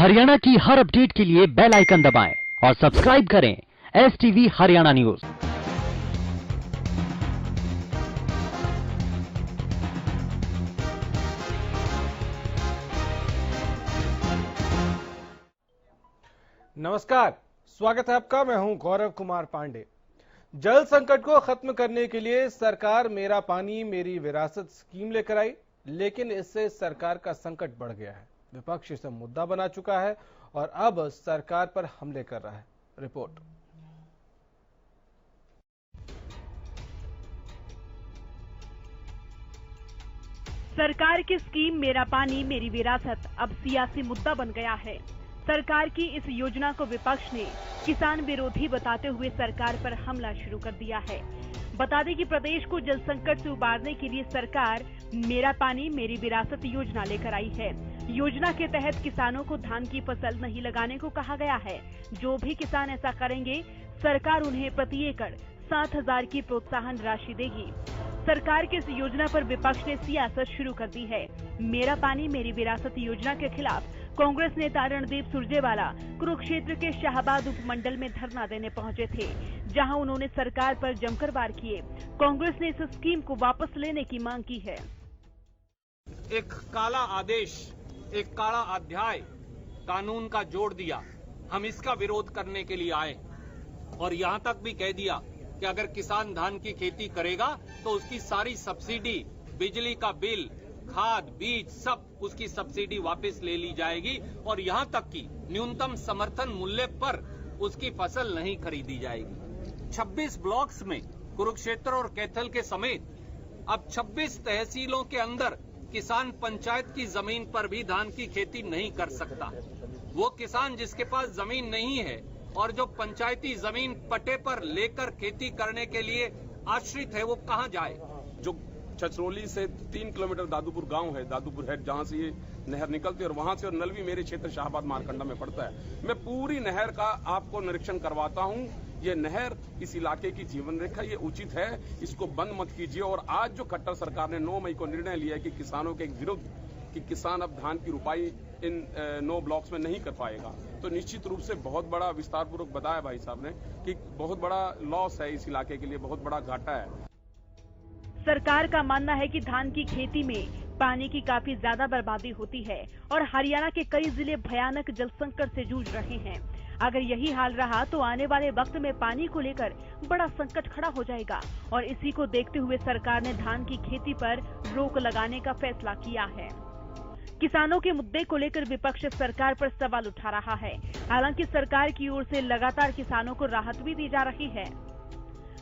हरियाणा की हर अपडेट के लिए बेल आइकन दबाएं और सब्सक्राइब करें STV हरियाणा न्यूज। नमस्कार, स्वागत है आपका। मैं हूं गौरव कुमार पांडे। जल संकट को खत्म करने के लिए सरकार मेरा पानी मेरी विरासत स्कीम लेकर आई, लेकिन इससे सरकार का संकट बढ़ गया है। विपक्ष इसे मुद्दा बना चुका है और अब सरकार पर हमले कर रहा है। रिपोर्ट। सरकार की स्कीम मेरा पानी मेरी विरासत अब सियासी मुद्दा बन गया है। सरकार की इस योजना को विपक्ष ने किसान विरोधी बताते हुए सरकार पर हमला शुरू कर दिया है। बता दें कि प्रदेश को जल संकट से उबारने के लिए सरकार मेरा पानी मेरी विरासत योजना लेकर आई है। योजना के तहत किसानों को धान की फसल नहीं लगाने को कहा गया है। जो भी किसान ऐसा करेंगे, सरकार उन्हें प्रति एकड़ 7,000 की प्रोत्साहन राशि देगी। सरकार की इस योजना पर विपक्ष ने सियासत शुरू कर दी है। मेरा पानी मेरी विरासत योजना के खिलाफ कांग्रेस नेता रणदीप सुरजेवाला कुरुक्षेत्र के शाहबाद उपमंडल में धरना देने पहुंचे थे, जहां उन्होंने सरकार पर जमकर वार किए। कांग्रेस ने इस स्कीम को वापस लेने की मांग की है। एक काला आदेश, एक काला अध्याय कानून का जोड़ दिया। हम इसका विरोध करने के लिए आए और यहां तक भी कह दिया कि अगर किसान धान की खेती करेगा तो उसकी सारी सब्सिडी, बिजली का बिल, खाद, बीज, सब उसकी सब्सिडी वापस ले ली जाएगी और यहां तक कि न्यूनतम समर्थन मूल्य पर उसकी फसल नहीं खरीदी जाएगी। 26 ब्लॉक्स में कुरुक्षेत्र और कैथल के समेत अब 26 तहसीलों के अंदर किसान पंचायत की जमीन पर भी धान की खेती नहीं कर सकता। वो किसान जिसके पास जमीन नहीं है और जो पंचायती जमीन पट्टे पर लेकर खेती करने के लिए आश्रित है, वो कहां जाए? जो छछरौली से 3 किलोमीटर दादूपुर गांव है, दादूपुर है, जहां से ये नहर निकलती है और वहां से और नलवी मेरे क्षेत्र शाहबाद मारकंडा में पड़ता है। मैं पूरी नहर का आपको निरीक्षण करवाता हूं। ये नहर इस इलाके की जीवन रेखा, ये उचित है, इसको बंद मत कीजिए। और आज जो खट्टर सरकार ने 9 मई को निर्णय लिया है कि किसानों के विरुद्ध कि किसान अब धान की रुपाई इन 9 ब्लॉक्स में नहीं कर पाएगा, तो निश्चित रूप से बहुत बड़ा विस्तार पूर्वक बताया भाई साहब ने कि बहुत बड़ा लॉस है इस इलाके के लिए, बहुत बड़ा घाटा है। सरकार का मानना है कि धान की खेती में पानी की काफी ज्यादा बर्बादी होती है और हरियाणा के कई जिले भयानक जल संकट से जूझ रहे हैं। अगर यही हाल रहा तो आने वाले वक्त में पानी को लेकर बड़ा संकट खड़ा हो जाएगा और इसी को देखते हुए सरकार ने धान की खेती पर रोक लगाने का फैसला किया है। किसानों के मुद्दे को लेकर विपक्ष सरकार पर सवाल उठा रहा है। हालांकि सरकार की ओर से लगातार किसानों को राहत भी दी जा रही है।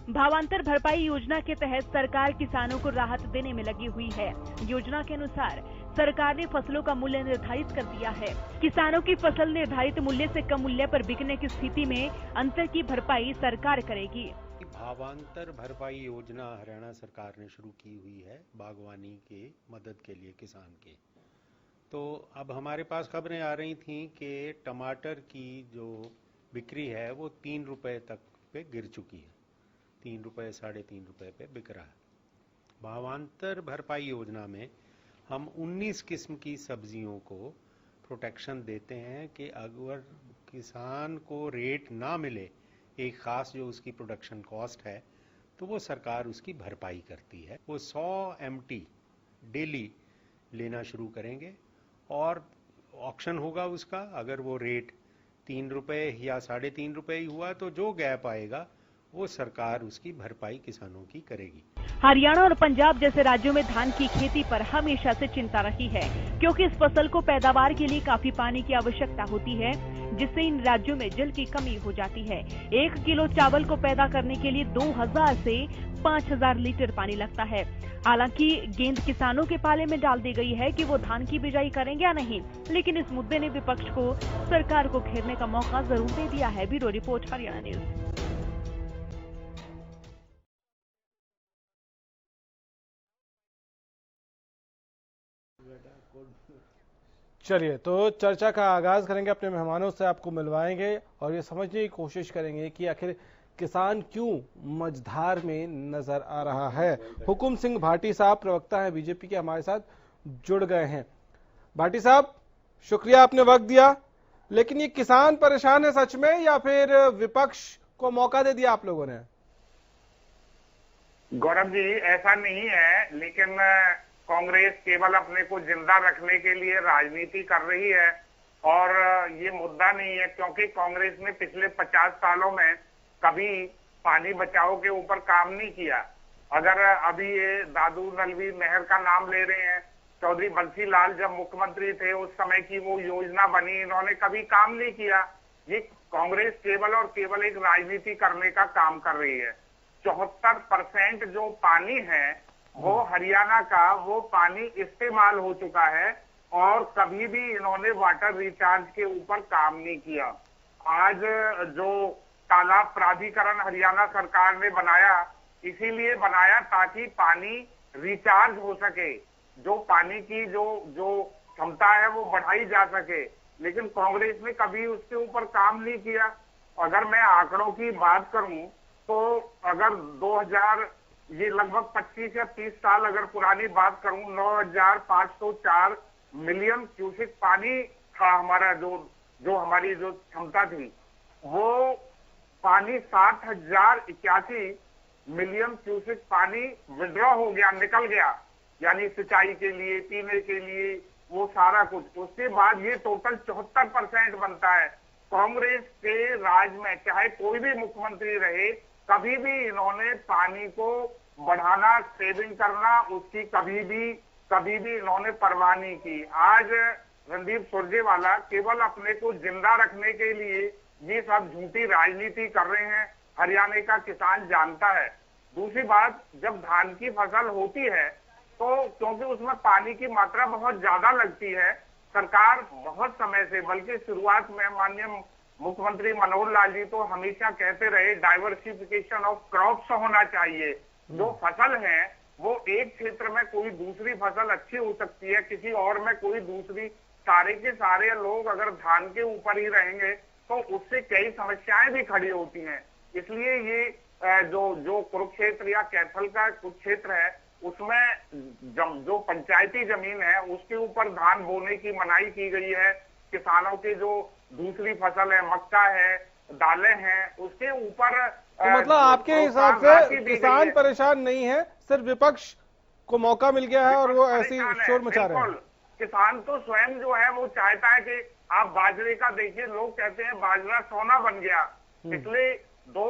भावांतर भरपाई योजना के तहत सरकार किसानों को राहत देने में लगी हुई है। योजना के अनुसार सरकार ने फसलों का मूल्य निर्धारित कर दिया है। किसानों की फसल निर्धारित मूल्य से कम मूल्य पर बिकने की स्थिति में अंतर की भरपाई सरकार करेगी। भावांतर भरपाई योजना हरियाणा सरकार ने शुरू की हुई है बागवानी के मदद के लिए किसान के। तो अब हमारे पास खबरें आ रही थीं कि टमाटर की जो बिक्री है वो 3 रुपए तक पे गिर चुकी है। 3 रुपए, 3.5 रुपए पे बिक रहा है। भावांतर भरपाई योजना में हम 19 किस्म की सब्जियों को प्रोटेक्शन देते हैं कि अगर किसान को रेट ना मिले, एक खास जो उसकी प्रोडक्शन कॉस्ट है, तो वो सरकार उसकी भरपाई करती है। वो 100 MT डेली लेना शुरू करेंगे और ऑक्शन होगा उसका। अगर वो रेट 3 रुपए या 3.5 रुपए ही हुआ तो जो गैप आएगा वो सरकार उसकी भरपाई किसानों की करेगी। हरियाणा और पंजाब जैसे राज्यों में धान की खेती पर हमेशा से चिंता रही है, क्योंकि इस फसल को पैदावार के लिए काफी पानी की आवश्यकता होती है, जिससे इन राज्यों में जल की कमी हो जाती है। 1 किलो चावल को पैदा करने के लिए 2000 से 5000 लीटर पानी लगता है। हालांकि गेंद किसानों के पाले में डाल दी गई है कि वो धान की बिजाई करेंगे या नहीं, लेकिन इस मुद्दे ने विपक्ष को सरकार को घेरने का मौका जरूर दे दिया है। Bureau report, Haryana news. चलिए, तो चर्चा का आगाज करेंगे। अपने मेहमानों से आपको मिलवाएंगे और ये समझने की कोशिश करेंगे कि आखिर किसान क्यों मझधार में नजर आ रहा है। हुकुम सिंह भाटी साहब प्रवक्ता हैं बीजेपी के, हमारे साथ जुड़ गए हैं। भाटी साहब, शुक्रिया आपने वक्त दिया। लेकिन ये किसान परेशान है सच में, या फिर विपक्ष को मौका दे दिया आप लोगों ने? गौरव जी, ऐसा नहीं है, लेकिन कांग्रेस केवल अपने को जिंदा रखने के लिए राजनीति कर रही है और ये मुद्दा नहीं है, क्योंकि कांग्रेस ने पिछले 50 सालों में कभी पानी बचाओ के ऊपर काम नहीं किया। अगर अभी ये दादू नलवी नहर का नाम ले रहे हैं, चौधरी बंसी लाल जब मुख्यमंत्री थे उस समय की वो योजना बनी, इन्होंने कभी काम नहीं किया। ये कांग्रेस केवल और केवल एक राजनीति करने का काम कर रही है। 74% जो पानी है वो हरियाणा का, वो पानी इस्तेमाल हो चुका है और कभी भी इन्होंने वाटर रिचार्ज के ऊपर काम नहीं किया। आज जो तालाब प्राधिकरण हरियाणा सरकार ने बनाया, इसीलिए बनाया ताकि पानी रिचार्ज हो सके, जो पानी की जो क्षमता है वो बढ़ाई जा सके, लेकिन कांग्रेस ने कभी उसके ऊपर काम नहीं किया। अगर मैं आंकड़ों की बात करूं तो अगर 2000 ये लगभग 25 या 30 साल अगर पुरानी बात करूं, 9,504 मिलियन क्यूसिक पानी था हमारा, जो हमारी जो क्षमता थी, वो पानी 7,081 मिलियन क्यूसिक पानी विड्रॉ हो गया, निकल गया, यानी सिंचाई के लिए, पीने के लिए, वो सारा कुछ। उसके बाद ये टोटल 74% बनता है। कांग्रेस के राज में चाहे कोई भी मुख्यमंत्री रहे, कभी भी इन्होंने पानी को बढ़ाना, सेविंग करना, उसकी कभी भी इन्होंने परवाह नहीं की। आज रणदीप सुरजेवाला केवल अपने को जिंदा रखने के लिए ये सब झूठी राजनीति कर रहे हैं, हरियाणा का किसान जानता है। दूसरी बात, जब धान की फसल होती है तो क्योंकि उसमें पानी की मात्रा बहुत ज्यादा लगती है, सरकार बहुत समय से, बल्कि शुरुआत में माननीय मुख्यमंत्री मनोहर लाल जी तो हमेशा कहते रहे डाइवर्सिफिकेशन ऑफ क्रॉप्स होना चाहिए। जो फसल है वो एक क्षेत्र में कोई दूसरी फसल अच्छी हो सकती है, किसी और में कोई दूसरी। सारे के सारे लोग अगर धान के ऊपर ही रहेंगे तो उससे कई समस्याएं भी खड़ी होती हैं। इसलिए ये जो कुरुक्षेत्र या कैथल का कुछ क्षेत्र है, उसमें जो पंचायती जमीन है उसके ऊपर धान बोने की मनाही की गई है। किसानों की जो दूसरी फसल है, मक्का है, दालें हैं, उसके ऊपर तो मतलब आपके हिसाब से किसान परेशान नहीं है, सिर्फ विपक्ष को मौका मिल गया है और वो ऐसी शोर मचा रहे हैं। किसान तो स्वयं जो है वो चाहता है कि आप बाजरे का देखिए, लोग कहते हैं बाजरा सोना बन गया। पिछले दो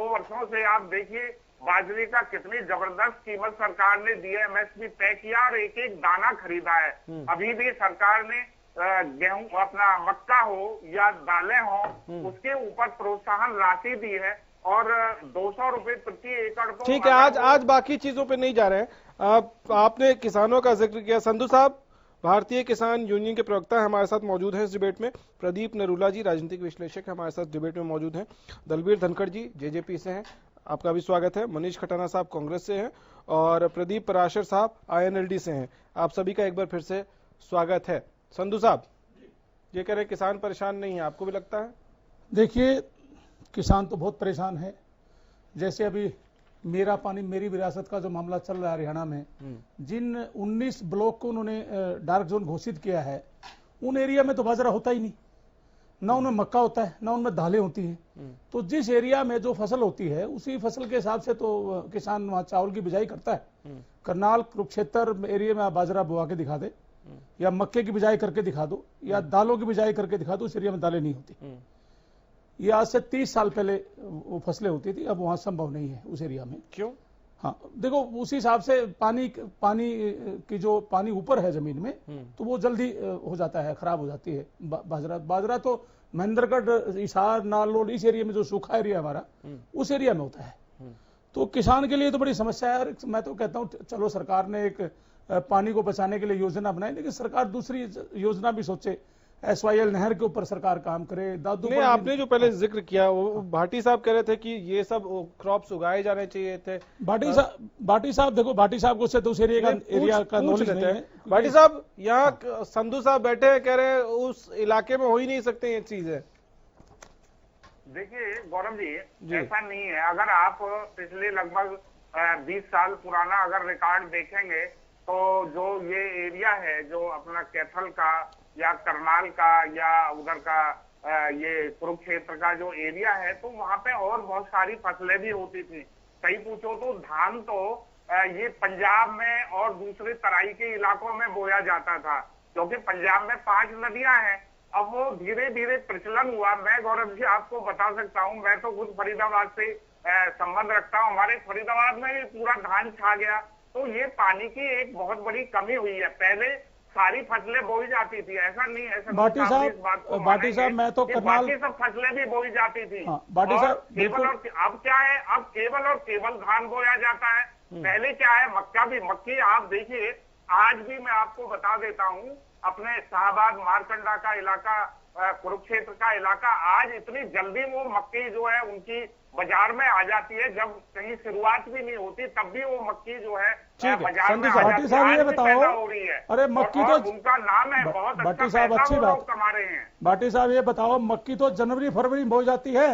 वर्षों से आप देखिए बाजरे का कितनी जबरदस्त कीमत सरकार ने दी है, एमएसपी तय किया और एक एक दाना खरीदा है। अभी भी सरकार ने गेहूं, अपना मक्का हो या दालें हो, उसके ऊपर प्रोत्साहन राशि दी है और 200 रुपए प्रति एकड़। तो ठीक है, आज बाकी चीजों पे नहीं जा रहे हैं। आपने किसानों का जिक्र किया। संधू साहब, भारतीय किसान यूनियन के प्रवक्ता हमारे साथ मौजूद हैं इस डिबेट में। प्रदीप नरूला जी, राजनीतिक विश्लेषक हमारे साथ डिबेट में मौजूद हैं। दलबीर धनखड़ जी जेजेपी से हैं, आपका भी स्वागत है। मनीष खटाना साहब कांग्रेस से हैं और प्रदीप पराशर साहब आईएनएलडी से हैं। आप सभी का एक बार फिर से स्वागत है। संधू साहब, ये कह रहे किसान परेशान नहीं है, आपको भी लगता है? देखिए, किसान तो बहुत परेशान है। जैसे अभी मेरा पानी मेरी विरासत का जो मामला चल रहा है हरियाणा में, जिन 19 ब्लॉक को उन्होंने डार्क जोन घोषित किया है, उन एरिया में तो बाजरा होता ही नहीं, ना उनमें मक्का होता है, ना उनमें दालें होती हैं। तो जिस एरिया में जो फसल होती है उसी फसल के हिसाब से तो किसान वहां चावल की बिजाई करता है। करनाल, कुरुक्षेत्र एरिया में आप बाजरा बोआ के दिखा दे, या मक्के की बिजाई करके दिखा दो, या दालों की बिजाई करके दिखा दो, उस एरिया में दालें नहीं होती। ये आज से 30 साल पहले वो फसलें होती थी, अब वहां संभव नहीं है उस एरिया में। क्यों? हाँ, देखो उसी हिसाब से पानी की जो पानी ऊपर है जमीन में, तो वो जल्दी हो जाता है, खराब हो जाती है बाजरा तो महेंद्रगढ़, हिसार, नालोड, इस एरिया में जो सूखा एरिया हमारा, उस एरिया में होता है। तो किसान के लिए तो बड़ी समस्या है। मैं तो कहता हूँ चलो सरकार ने एक पानी को बचाने के लिए योजना बनाई, लेकिन सरकार दूसरी योजना भी सोचे। SYL नहर के ऊपर सरकार काम करे। नहीं, आपने जो पहले जिक्र किया वो भाटी साहब कह रहे थे कि ये सब क्रॉप्स उगाए जाने चाहिए थे। भाटी साहब देखो, भाटी साहब को उस एरिया का नॉलेज नहीं है। भाटी साहब, यहाँ संधू साहब बैठे हैं, कह रहे हैं उस इलाके में हो ही नहीं सकते ये चीजें। देखिए गौरव जी, ऐसा नहीं है। अगर आप पिछले लगभग 20 साल पुराना अगर रिकॉर्ड देखेंगे तो जो ये एरिया है, जो अपना कैथल का या करनाल का या उधर का ये कुरुक्षेत्र का जो एरिया है, तो वहां पे और बहुत सारी फसलें भी होती थी। सही पूछो तो धान तो ये पंजाब में और दूसरे तराई के इलाकों में बोया जाता था, क्योंकि पंजाब में 5 नदियां हैं। अब वो धीरे धीरे प्रचलन हुआ। मैं गौरव जी आपको बता सकता हूँ, मैं तो खुद फरीदाबाद से संबंध रखता हूँ, हमारे फरीदाबाद में भी पूरा धान छा गया। तो ये पानी की एक बहुत बड़ी कमी हुई है। पहले सारी फसलें बोई जाती थी, ऐसा नहीं है। भाटी साहब मैं तो करनाल बाकी सब फसलें भी बोई जाती थी। भाटी साहब केवल और अब क्या है, अब केवल और केवल धान बोया जाता है। पहले क्या है, मक्की आप देखिए, आज भी मैं आपको बता देता हूँ, अपने शाहबाद मारकंडा का इलाका, कुरुक्षेत्र का इलाका, आज इतनी जल्दी वो मक्की जो है उनकी बाजार में आ जाती है, जब कहीं शुरुआत भी नहीं होती तब भी वो मक्की जो है बाजार में आ जाती है। ये बताओ, हो रही है। अरे मक्की तो उनका नाम है, बहुत भाटी साहब अच्छी बात कमा रहे हैं। भाटी साहब ये बताओ, मक्की तो जनवरी फरवरी में बोई जाती है,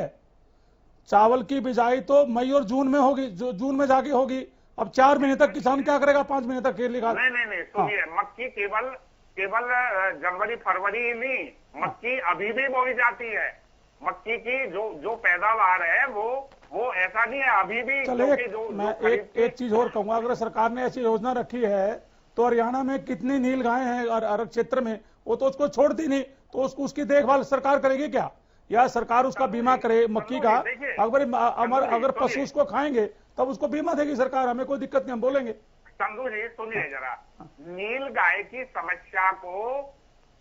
चावल की बिजाई तो मई और जून में होगी, जून में जाके होगी। अब 4 महीने तक किसान क्या करेगा, 5 महीने तक खेत निकाल। नहीं सुनिए, मक्की केवल जनवरी फरवरी ही नहीं, मक्की अभी भी बोई जाती है। मक्की की जो पैदावार है वो ऐसा नहीं है, अभी भी। मैं एक चीज और कहूंगा, अगर सरकार ने ऐसी योजना रखी है तो हरियाणा में कितनी नील गायें हैं और अरग क्षेत्र में, वो तो उसको छोड़ती नहीं, तो उसकी देखभाल सरकार करेगी क्या? या सरकार उसका बीमा करे मक्की का? अगर पशु उसको खाएंगे तब उसको बीमा देगी सरकार, हमें कोई दिक्कत नहीं, हम बोलेंगे। संधू जी सुनिए जरा, नील गाय की समस्या को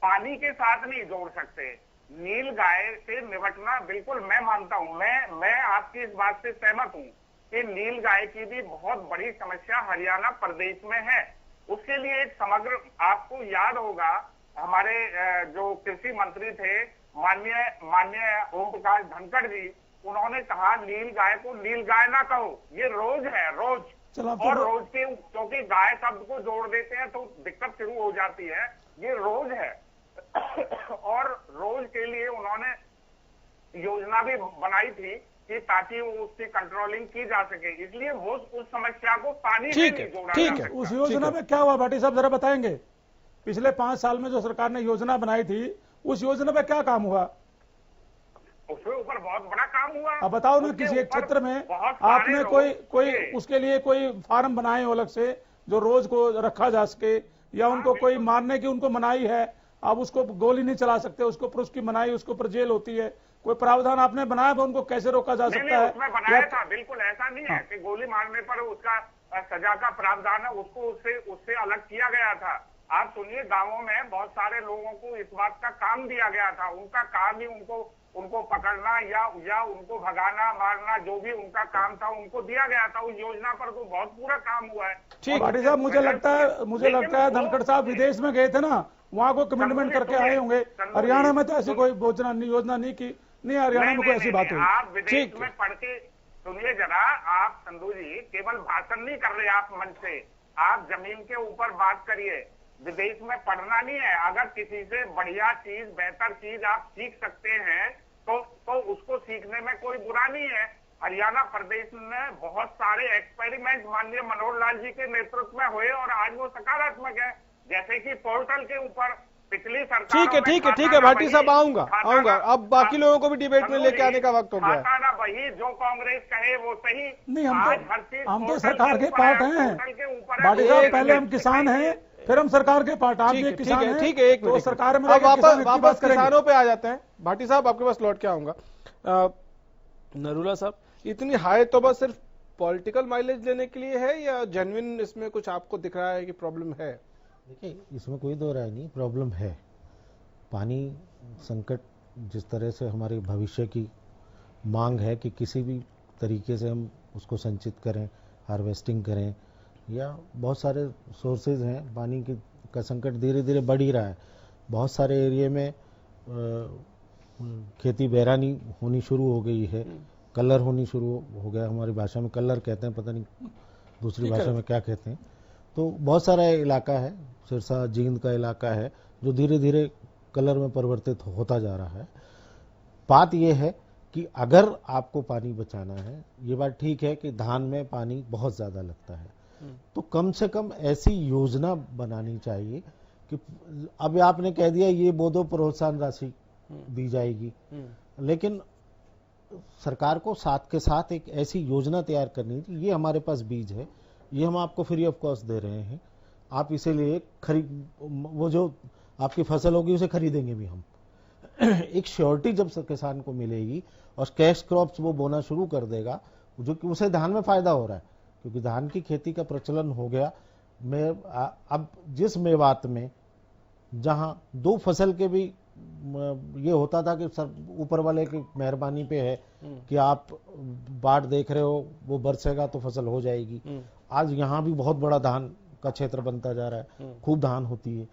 पानी के साथ नहीं जोड़ सकते। नील गाय से निपटना बिल्कुल मैं मानता हूं, मैं आपकी इस बात से सहमत हूं कि नील गाय की भी बहुत बड़ी समस्या हरियाणा प्रदेश में है। उसके लिए एक समग्र, आपको याद होगा हमारे जो कृषि मंत्री थे माननीय ओम प्रकाश धनखड़ जी, उन्होंने कहा नील गाय को नील गाय ना कहो, ये रोज है, रोज। और रोज के, क्योंकि गाय शब्द को जोड़ देते हैं तो दिक्कत शुरू हो जाती है, ये रोज है। और रोज के लिए उन्होंने योजना भी बनाई थी कि ताकि उसकी कंट्रोलिंग की जा सके, इसलिए वो उस समस्या को पानी से नहीं जोड़ा जा सकता। उस योजना में क्या हुआ भाटी साहब, जरा बताएंगे? पिछले 5 साल में जो सरकार ने योजना बनाई थी, उस योजना में क्या काम हुआ? उसके ऊपर बहुत बड़ा काम हुआ। अब बताओ ना, किसी एक क्षेत्र में आपने कोई उसके लिए कोई फार्म बनाए हो अलग से, जो रोज को रखा जा सके, या उनको कोई मारने की उनको मनाही है, अब उसको गोली नहीं चला सकते, उसको पर उसकी मनाही, उसको पर जेल होती है, कोई प्रावधान आपने बनाया है उनको कैसे रोका जा सकता है? उसमें बनाया था, बिल्कुल ऐसा नहीं है कि गोली मारने पर उसका सजा का प्रावधान है, उसको उससे अलग किया गया था। आप सुनिए, गांवों में बहुत सारे लोगों को इस बात का काम दिया गया था, उनका काम ही उनको पकड़ना या उनको भगाना मारना, जो भी उनका काम था उनको दिया गया था। उस योजना पर तो बहुत पूरा काम हुआ है। ठीक भाटी साहब, मुझे लगता है धनखड़ साहब विदेश में गए थे ना, वहाँ को कमिटमेंट करके आए होंगे। हरियाणा में तो ऐसी कोई योजना नहीं की, नहीं हरियाणा में कोई ऐसी बात हुई। आप विदेश में पढ़ के सुनिए जरा, आप संधू जी केवल भाषण नहीं कर रहे आप मंच से, आप जमीन के ऊपर बात करिए। विदेश में पढ़ना नहीं है, अगर किसी से बढ़िया चीज, बेहतर चीज आप सीख सकते हैं तो उसको सीखने में कोई बुरा नहीं है। हरियाणा प्रदेश में बहुत सारे एक्सपेरिमेंट माननीय मनोहर लाल जी के नेतृत्व में हुए और आज वो सकारात्मक है, जैसे कि पोर्टल के ऊपर पिछली सरकार। ठीक है भाटी साहब, आऊंगा। अब बाकी लोगों को भी डिबेट में लेके आने का वक्त हो गया है। ना वही जो कांग्रेस कहे वो सही नहीं, हम तो सरकार के पार्ट हैं भाटी साहब, पहले हम किसान हैं, फिर हम सरकार के पार्ट। आप ये किसान हैं, ठीक है, एक मिनट, सरकार में वापस किसानों पे आ जाते हैं। भाटी साहब आपके पास लौट के आऊंगा। नरूला साहब, इतनी हाई तो बस सिर्फ पॉलिटिकल माइलेज लेने के लिए है या जेन्युइन इसमें कुछ आपको दिख रहा है कि प्रॉब्लम है? देखिए, इसमें कोई दो राय नहीं, प्रॉब्लम है। पानी संकट जिस तरह से हमारे भविष्य की मांग है कि किसी भी तरीके से हम उसको संचित करें, हार्वेस्टिंग करें, या बहुत सारे सोर्सेज हैं, पानी का संकट धीरे धीरे बढ़ ही रहा है। बहुत सारे एरिया में खेती बैरानी होनी शुरू हो गई है, कलर होनी शुरू हो गया, हमारी भाषा में कलर कहते हैं, पता नहीं दूसरी भाषा में क्या कहते हैं। तो बहुत सारा इलाका है, सिरसा जींद का इलाका है, जो धीरे धीरे कलर में परिवर्तित होता जा रहा है। बात यह है कि अगर आपको पानी बचाना है, ये बात ठीक है कि धान में पानी बहुत ज़्यादा लगता है, तो कम से कम ऐसी योजना बनानी चाहिए कि अब आपने कह दिया ये बोधो प्रोत्साहन राशि दी जाएगी, लेकिन सरकार को साथ के साथ एक ऐसी योजना तैयार करनी थी। ये हमारे पास बीज है, ये हम आपको फ्री ऑफ कॉस्ट दे रहे हैं, आप इसे लिए वो जो आपकी फसल होगी उसे खरीदेंगे भी हम। एक श्योरिटी जब किसान को मिलेगी और कैश क्रॉप्स वो बोना शुरू कर देगा, जो कि उसे धान में फायदा हो रहा है, क्योंकि धान की खेती का प्रचलन हो गया। अब जिस मेवात में जहां 2 फसल के भी ये होता था कि सर ऊपर वाले की मेहरबानी पे है कि आप बाढ़ देख रहे हो, वो बरसेगा तो फसल हो जाएगी। आज यहाँ भी बहुत बड़ा धान का क्षेत्र बनता जा रहा है, खूब धान होती है।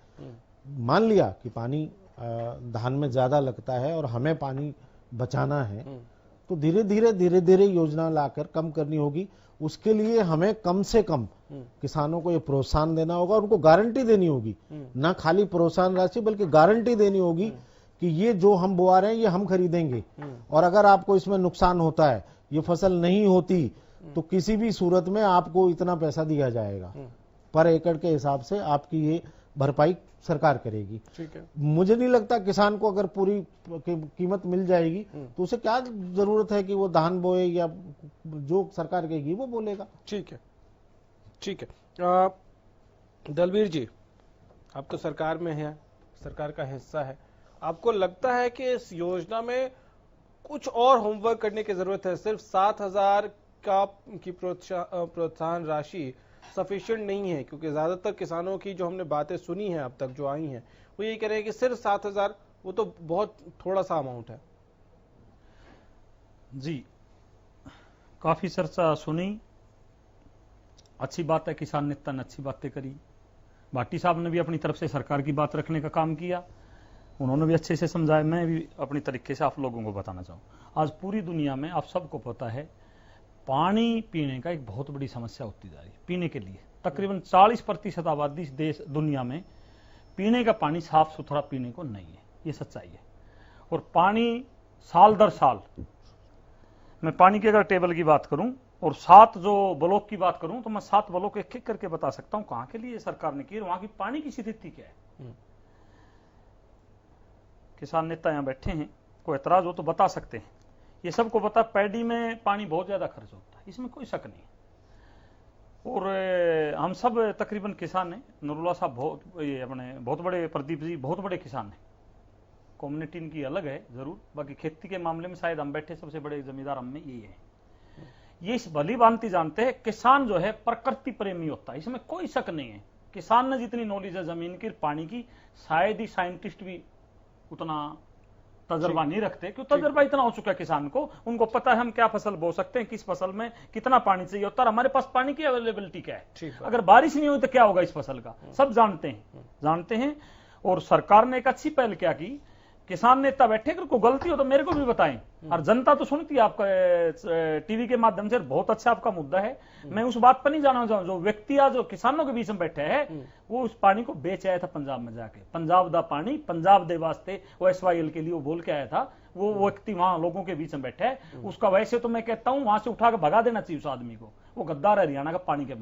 मान लिया कि पानी धान में ज्यादा लगता है और हमें पानी बचाना है, तो धीरे धीरे योजना लाकर कम करनी होगी। उसके लिए हमें कम से कम किसानों को ये प्रोत्साहन देना होगा, उनको गारंटी देनी होगी, ना खाली प्रोत्साहन राशि बल्कि गारंटी देनी होगी कि ये जो हम बोआ रहे हैं ये हम खरीदेंगे, और अगर आपको इसमें नुकसान होता है, ये फसल नहीं होती, तो किसी भी सूरत में आपको इतना पैसा दिया जाएगा। पर एकड़ के हिसाब से आपकी ये भरपाई सरकार करेगी। ठीक है। मुझे नहीं लगता किसान को अगर पूरी कीमत मिल जाएगी तो उसे क्या जरूरत है कि वो धान बोए या जो सरकार कहेगी वो बोलेगा। ठीक है, ठीक है। दलवीर जी, आप तो सरकार में हैं, सरकार का हिस्सा है, आपको लगता है कि इस योजना में कुछ और होमवर्क करने की जरूरत है? सिर्फ 7,000 की प्रोत्साहन राशि सफिशिएंट नहीं है, क्योंकि ज्यादातर किसानों की जो हमने बातें सुनी हैं अब तक जो आई हैं वो यही कह रहे हैं कि सिर्फ 7,000 वो तो बहुत थोड़ा सा अमाउंट है। जी, काफी चर्चा सुनी, अच्छी बात है, किसान नेता ने अच्छी बातें करी। भाटी साहब ने भी अपनी तरफ से सरकार की बात रखने का काम किया, उन्होंने भी अच्छे से समझाया। मैं भी अपनी तरीके से आप लोगों को बताना चाहूँ, आज पूरी दुनिया में आप सबको पता है पानी पीने का एक बहुत बड़ी समस्या होती जा रही है। पीने के लिए तकरीबन 40% आबादी देश दुनिया में पीने का पानी साफ सुथरा पीने को नहीं है, ये सच्चाई है। और पानी साल दर साल, मैं पानी की अगर टेबल की बात करूं और 7 जो ब्लॉक की बात करूं तो मैं 7 ब्लॉक एक एक करके बता सकता हूं कहां के लिए सरकार ने की, वहां की पानी की स्थिति क्या है। किसान नेता यहां बैठे हैं, कोई एतराज हो तो बता सकते हैं। ये सबको पता, पैडी में पानी बहुत ज्यादा खर्च होता है, इसमें कोई शक नहीं। और हम सब तकरीबन किसान हैं। नरूला साहब बहुत बड़े, प्रदीप जी बहुत बड़े किसान हैं, कम्युनिटी इनकी अलग है जरूर, बाकी खेती के मामले में शायद हम बैठे सबसे बड़े जमींदार हम में यही है। ये इस भली भांति जानते हैं किसान जो है प्रकृति प्रेमी होता है, इसमें कोई शक नहीं है। किसान ने जितनी नॉलेज है जमीन की, पानी की, शायद ही साइंटिस्ट भी उतना तजर्बा नहीं रखते, क्यों तजर्बा इतना हो चुका है किसान को, उनको पता है हम क्या फसल बो सकते हैं, किस फसल में कितना पानी चाहिए होता है, हमारे पास पानी की अवेलेबिलिटी क्या है, अगर बारिश नहीं हुई तो क्या होगा इस फसल का, सब जानते हैं। और सरकार ने एक अच्छी पहल क्या की, किसान नेता बैठे, अगर कोई गलती हो तो मेरे को भी बताएं, और जनता तो सुनती है आपका टीवी के माध्यम से, बहुत अच्छा आपका मुद्दा है। मैं उस बात पर नहीं जाना चाहूँ, जो व्यक्ति आज जो किसानों के बीच में बैठे हैं वो उस पानी को बेच आया था पंजाब में जाके, पंजाब दा पानी पंजाब दे वास्ते, वो SYL के लिए वो बोल के आया था। वो व्यक्ति वहां लोगों के बीच में बैठा है, उसका वैसे तो मैं कहता हूं वहां से उठा के भगा देना चाहिए उस आदमी को, वो गद्दार है हरियाणा का पानी के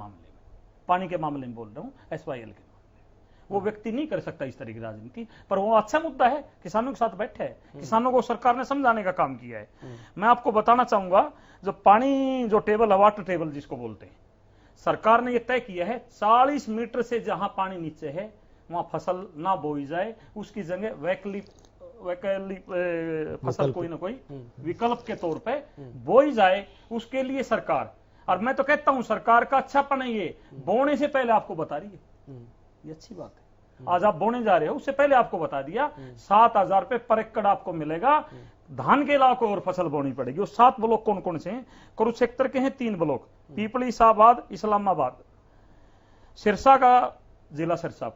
मामले में बोल रहा हूं, SYL के। वो व्यक्ति नहीं कर सकता इस तरह की राजनीति, पर वो अच्छा मुद्दा है, किसानों के साथ बैठे है, किसानों को सरकार ने समझाने का काम किया है। मैं आपको बताना चाहूंगा, जो पानी जो टेबल है, वाटर टेबल जिसको बोलते हैं, सरकार ने यह तय किया है 40 मीटर से जहां पानी नीचे है वहां फसल ना बोई जाए, उसकी जगह वैकल्पिक फसल कोई ना कोई विकल्प के तौर पे बोई जाए, उसके लिए सरकार, और मैं तो कहता हूं सरकार का अच्छापन है ये, बोने से पहले आपको बता रही है, ये अच्छी बात है। आज आप बोने जा रहे हो, उससे पहले आपको बता दिया 7,000 रुपए पर एकड़ आपको मिलेगा। धान के अलावा कोई और फसल बोनी पड़ेगी। वो 7 ब्लॉक कौन कौन से हैं? कुरुक्षेत्र के हैं 3 ब्लॉक, पीपली, शाहबाद, इस्लामाबाद। सिरसा का जिला सिरसा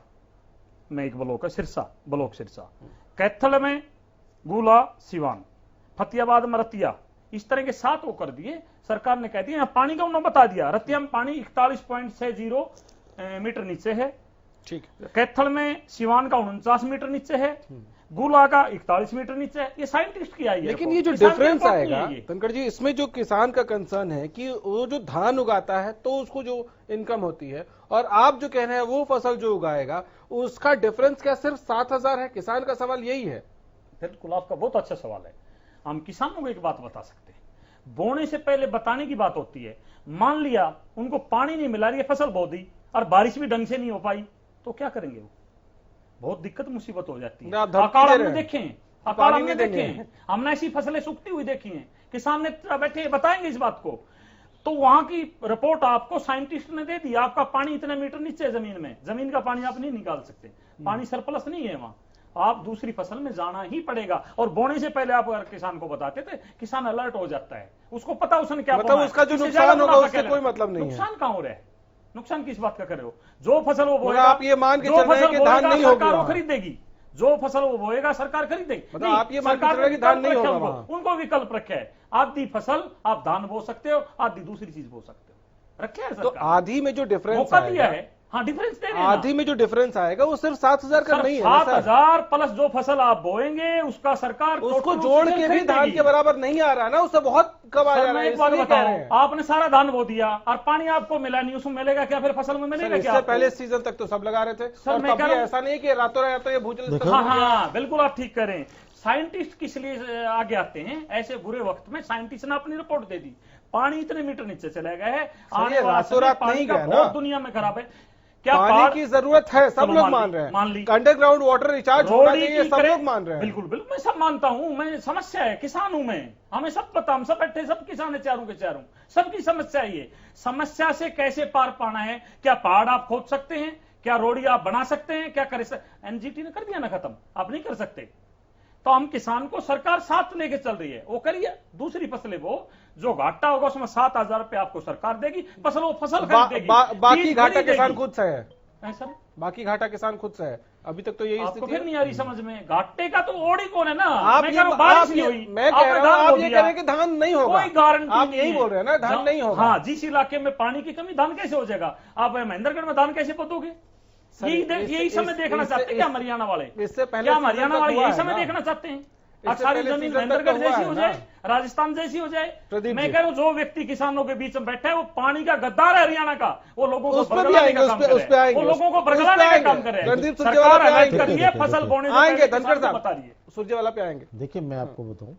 में एक ब्लॉक है, सिरसा ब्लॉक सिरसा। कैथल में गुला, सिवान, फतेहाबाद में रतिया, इस तरह के 7 वो कर दिए। सरकार ने कह दिया, पानी का उन्होंने बता दिया, रतिया में पानी 41.60 मीटर नीचे है, ठीक। कैथल में सिवान का 49 मीटर नीचे है, गुला का 41 मीटर नीचे है। ये साइंटिस्ट की आई है। लेकिन ये जो डिफरेंस आएगा धनखड़ जी, इसमें जो किसान का कंसर्न है कि वो जो धान उगाता है तो उसको जो इनकम होती है, और आप जो कह रहे हैं वो फसल जो उगाएगा उसका डिफरेंस क्या सिर्फ 7,000 है? किसान का सवाल यही है। बिल्कुल, आपका बहुत अच्छा सवाल है। हम किसानों को एक बात बता सकते हैं, बोने से पहले बताने की बात होती है। मान लिया उनको पानी नहीं मिला रही है, फसल बो दी और बारिश भी ढंग से नहीं हो पाई, तो क्या करेंगे वो? बहुत दिक्कत मुसीबत हो जाती है। अकाल हमने देखे हैं, अकाल हमने देखे हैं, हमने ऐसी फसलें सूखती हुई देखी हैं। किसान ने बैठे बताएंगे इस बात को। तो वहां की रिपोर्ट आपको साइंटिस्ट ने दे दी, आपका पानी इतने मीटर नीचे है जमीन में, जमीन का पानी आप नहीं निकाल सकते, पानी सरप्लस नहीं है वहां, आप दूसरी फसल में जाना ही पड़ेगा। और बोने से पहले आप अगर किसान को बताते थे, किसान अलर्ट हो जाता है, उसको पता उसने क्या मतलब उसका जो नुकसान होगा उससे कोई मतलब नहीं है। नुकसान कहां हो रहा है? नुकसान किस बात का कर रहे हो? जो फसल वो बोएगा, आप ये मान के चल रहे हैं कि धान नहीं होगा, सरकार खरीदेगी। जो फसल वो बोएगा सरकार खरीदेगी। मतलब आप ये मान के चल रहे हैं कि धान नहीं होगा वहां। उनको विकल्प रखे है, आधी फसल आप धान बो सकते हो, आधी दूसरी चीज बो सकते हो, रखे है सरकार। तो आधी में जो डिफरेंस दिया है, हाँ डिफरेंस दे रहे हैं। आधी में जो डिफरेंस आएगा वो सिर्फ 7,000 का नहीं है। 7,000 प्लस जो फसल आप बोएंगे उसका सरकार उसको जोड़ के भी धान के बराबर नहीं आ रहा ना, उससे बहुत कम आ जा रहा है। एक बात बताओ, आपने सारा धान बो दिया और पानी आपको मिला नहीं, उसमें मिलेगा क्या? फिर फसल में मिलेगा क्या? इससे पहले सीजन तक तो सब लगा रहे थे सर, और तब ऐसा नहीं कि रातों रात ये भूजल। हाँ बिल्कुल, आप ठीक करें। साइंटिस्ट किस लिए आगे आते हैं? ऐसे बुरे वक्त में साइंटिस्ट ने अपनी रिपोर्ट दे दी, पानी इतने मीटर नीचे चला गया है, आने वाला समय पानी का बहुत दुनिया में खराब है। क्या पानी की जरूरत है? सब लोग मान रहे हैं। मान ली अंडरग्राउंड वाटर रिचार्ज होना चाहिए, सब लोग मान रहे हैं। बिल्कुल बिल्कुल, मैं सब मानता हूं। मैं समस्या है, किसान हूं मैं, हमें सब पता, हम सब बैठे, सब किसान है, चारों के चारों, सबकी समस्या है ये। समस्या से कैसे पार पाना है? क्या पहाड़ आप खोद सकते हैं? क्या रोडी आप बना सकते हैं? क्या कर एनजीटी ने कर दिया ना खत्म, आप नहीं कर सकते। तो हम किसान को सरकार साथ लेके चल रही है, वो करिए दूसरी फसलें, वो जो घाटा होगा उसमें 7,000 रुपए आपको सरकार देगी, फसल वो फसल खरीदेगी। बाकी घाटा किसान खुद से है सर, बाकी घाटा किसान खुद से है। अभी तक तो यही आपको फिर नहीं आ रही समझ में। घाटे का तो ओडी कौन है ना? आप मैं कह रहा हूं बारिश नहीं हुई, मैं कह रहा हूं आप ये कह रहे हैं कि धान नहीं होगा, कोई गारंटी आप यही बोल रहे हैं ना, धान नहीं होगा। हाँ, जिस इलाके में पानी की कमी, धान कैसे हो जाएगा? आप महेंद्रगढ़ में धान कैसे पोतोगे? यही समय देखना चाहते हैं क्या हरियाणा वाले? इससे पहले क्या हरियाणा वाले यही समय देखना चाहते हैं? सारी जमीन महेंद्रगढ़ जैसी हो जाए, राजस्थान जैसी हो जाए। मैं कह रहा हूं जो व्यक्ति किसानों के बीच में बैठा है वो पानी का गद्दार है हरियाणा का, वो लोगों को बरगलाने का काम करे, वो लोगों को बरगलाने का काम करे। सरकार अलर्ट कर रही है, फसल बोने से आएंगे, धनखड़ साहब बता रही है, सुरजेवाला पे आएंगे। देखिए मैं आपको बताऊं,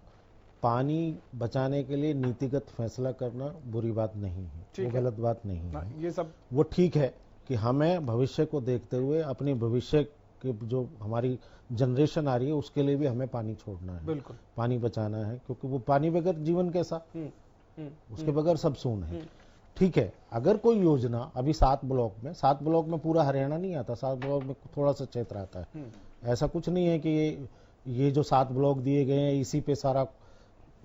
पानी बचाने के लिए नीतिगत फैसला करना बुरी बात नहीं है, वो गलत बात नहीं है। ये सब वो ठीक है कि हमें भविष्य को देखते हुए अपने भविष्य के जो हमारी जनरेशन आ रही है उसके लिए भी हमें पानी छोड़ना है, बिल्कुल पानी बचाना है, क्योंकि वो पानी बगैर जीवन कैसा, उसके बगैर सब शून्य है। ठीक है, अगर कोई योजना अभी 7 ब्लॉक में पूरा हरियाणा नहीं आता, 7 ब्लॉक में थोड़ा सा क्षेत्र आता है, ऐसा कुछ नहीं है कि ये जो 7 ब्लॉक दिए गए हैं इसी पे सारा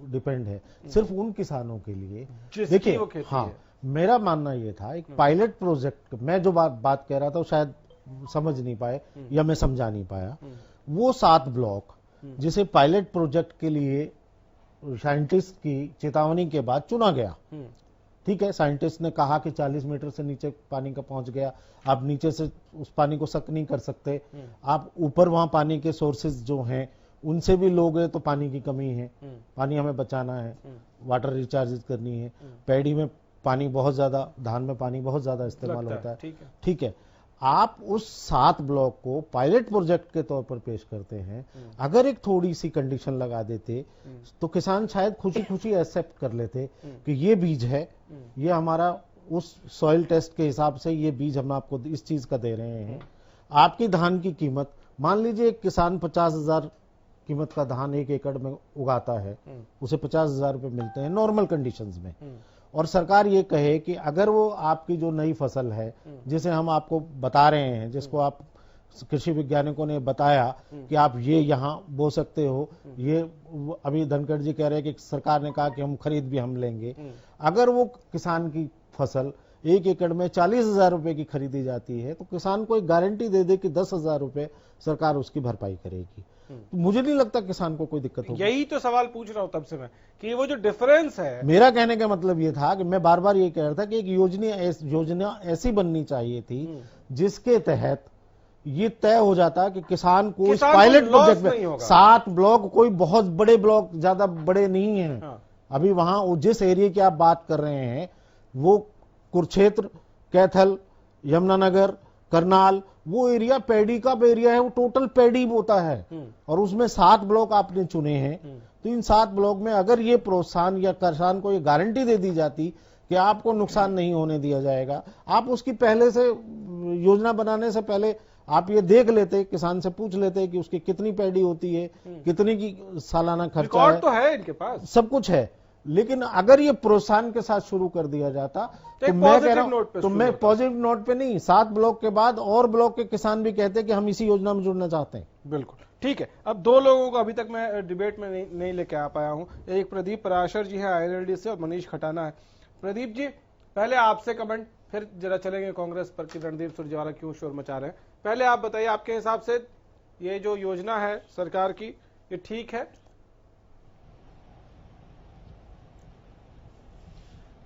डिपेंड है, सिर्फ उन किसानों के लिए। देखिए हाँ, मेरा मानना ये था एक पायलट प्रोजेक्ट, मैं जो बात कह रहा था वो शायद समझ नहीं पाए या मैं समझा नहीं पाया। वो 7 ब्लॉक जिसे पायलट प्रोजेक्ट के लिए साइंटिस्ट की चेतावनी के बाद चुना गया, ठीक है, साइंटिस्ट ने कहा कि 40 मीटर से नीचे पानी का पहुंच गया, आप नीचे से उस पानी को सक नहीं कर सकते, आप ऊपर वहां पानी के सोर्सेज जो हैं उनसे भी लोगे तो पानी की कमी है, पानी हमें बचाना है, वाटर रिचार्ज करनी है, पैडी में पानी बहुत ज्यादा, धान में पानी बहुत ज्यादा इस्तेमाल होता है, ठीक है। आप उस 7 ब्लॉक को पायलट प्रोजेक्ट के तौर पर पेश करते हैं, अगर एक थोड़ी सी कंडीशन लगा देते तो किसान शायद खुशी खुशी एक्सेप्ट कर लेते कि ये बीज है, ये हमारा उस सॉइल टेस्ट के हिसाब से ये बीज हम आपको इस चीज का दे रहे हैं। आपकी धान की कीमत, मान लीजिए एक किसान 50,000 कीमत का धान 1 एकड़ में उगाता है, उसे 50,000 रुपए मिलते हैं नॉर्मल कंडीशंस में, और सरकार ये कहे कि अगर वो आपकी जो नई फसल है जिसे हम आपको बता रहे हैं, जिसको आप कृषि वैज्ञानिकों ने बताया कि आप ये यहाँ बो सकते हो, ये अभी धनखड़ जी कह रहे हैं कि सरकार ने कहा कि हम खरीद भी हम लेंगे, अगर वो किसान की फसल 1 एकड़ में 40,000 रुपए की खरीदी जाती है तो किसान को एक गारंटी दे दे कि 10,000 रुपए सरकार उसकी भरपाई करेगी। तो मुझे नहीं लगता किसान को कोई दिक्कत होगी। यही तो सवाल पूछ रहा हूं तब से मैं कि वो जो डिफरेंस है, मेरा कहने का मतलब ये था कि मैं बार बार ये कह रहा था कि एक योजना ऐसी बननी चाहिए थी जिसके तहत ये तय हो जाता कि किसान को इस किसान को पायलट लॉस प्रोजेक्ट नहीं में होगा। 7 ब्लॉक कोई बहुत बड़े ब्लॉक ज्यादा बड़े नहीं हैं। हाँ। अभी वहां जिस एरिया की आप बात कर रहे हैं वो कुरुक्षेत्र, कैथल, यमुनानगर, करनाल, वो एरिया पैडी का एरिया है, वो टोटल पैडी होता है। और उसमें 7 ब्लॉक आपने चुने हैं, तो इन 7 ब्लॉक में अगर ये प्रोत्साहन या किसान को ये गारंटी दे दी जाती कि आपको नुकसान नहीं होने दिया जाएगा, आप उसकी पहले से योजना बनाने से पहले आप ये देख लेते, किसान से पूछ लेते कि उसकी कितनी पैडी होती है, कितनी की सालाना खर्चा रिकॉर्ड है, तो है इनके पास, सब कुछ है। लेकिन अगर ये प्रोत्साहन के साथ शुरू कर दिया जाता तो एक मैं कह positive रहा हूं, note पे तो शुरू मैं होता। पॉजिटिव नोट पे नहीं, 7 ब्लॉक के बाद और ब्लॉक के किसान भी कहते हैं कि हम इसी योजना में जुड़ना चाहते हैं। बिल्कुल ठीक है। अब 2 लोगों को अभी तक मैं डिबेट में नहीं लेके आ पाया हूं। एक प्रदीप पराशर जी हैं आईएलडी से और मनीष खटाना है। प्रदीप जी, पहले आपसे कमेंट, फिर जरा चलेंगे कांग्रेस पर कि रणदीप सुरजेवाला क्यों शोर मचा रहे हैं। पहले आप बताइए, आपके हिसाब से ये जो योजना है सरकार की, ये ठीक है?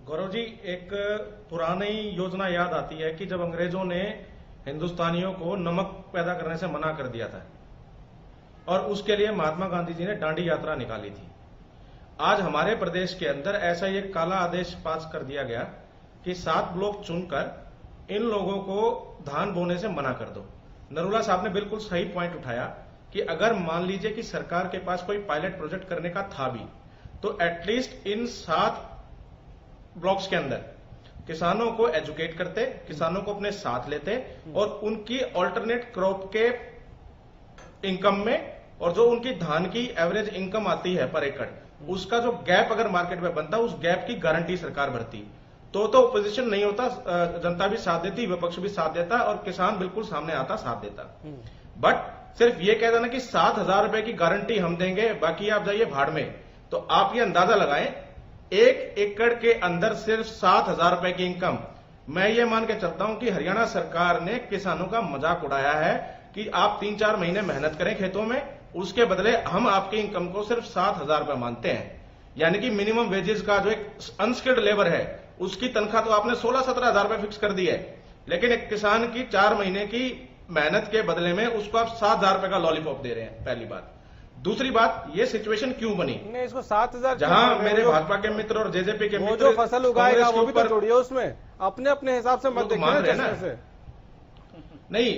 गौरव जी, एक पुरानी योजना याद आती है कि जब अंग्रेजों ने हिंदुस्तानियों को नमक पैदा करने से मना कर दिया था और उसके लिए महात्मा गांधी जी ने दांडी यात्रा निकाली थी। आज हमारे प्रदेश के अंदर ऐसा ही एक काला आदेश पास कर दिया गया कि 7 ब्लॉक चुनकर इन लोगों को धान बोने से मना कर दो। नरूला साहब ने बिल्कुल सही पॉइंट उठाया कि अगर मान लीजिए कि सरकार के पास कोई पायलट प्रोजेक्ट करने का था भी, तो एटलीस्ट इन 7 ब्लॉक्स के अंदर किसानों को एजुकेट करते, किसानों को अपने साथ लेते और उनकी ऑल्टरनेट क्रॉप के इनकम में और जो उनकी धान की एवरेज इनकम आती है पर एकड़, उसका जो गैप अगर मार्केट में बनता, उस गैप की गारंटी सरकार भरती, तो ऑपोजिशन नहीं होता, जनता भी साथ देती, विपक्ष भी साथ देता और किसान बिल्कुल सामने आता, साथ देता। बट सिर्फ ये कह देना कि 7,000 रुपए की गारंटी हम देंगे, बाकी आप जाइए भाड़ में, तो आप ये अंदाजा लगाएं 1 एकड़ के अंदर सिर्फ 7,000 रुपए की इनकम। मैं ये मान के चलता हूं कि हरियाणा सरकार ने किसानों का मजाक उड़ाया है कि आप 3-4 महीने मेहनत करें खेतों में, उसके बदले हम आपकी इनकम को सिर्फ 7,000 रुपए मानते हैं। यानी कि मिनिमम वेजेस का जो एक अनस्किल्ड लेबर है उसकी तनख्वाह तो आपने 16-17 रुपए फिक्स कर दी है, लेकिन एक किसान की 4 महीने की मेहनत के बदले में उसको आप 7,000 रुपए का लॉलीपॉप दे रहे हैं, पहली बात। दूसरी बात, ये सिचुएशन क्यों बनी? नहीं, इसको 7,000 जहां मेरे भाजपा के मित्र और जेजेपी के वो मित्र जो फसल उगाएगा वो भी तो ऊपर जोड़िए उसमें, अपने हिसाब से मत तो मान रहे हैं ना। देखिए। नहीं,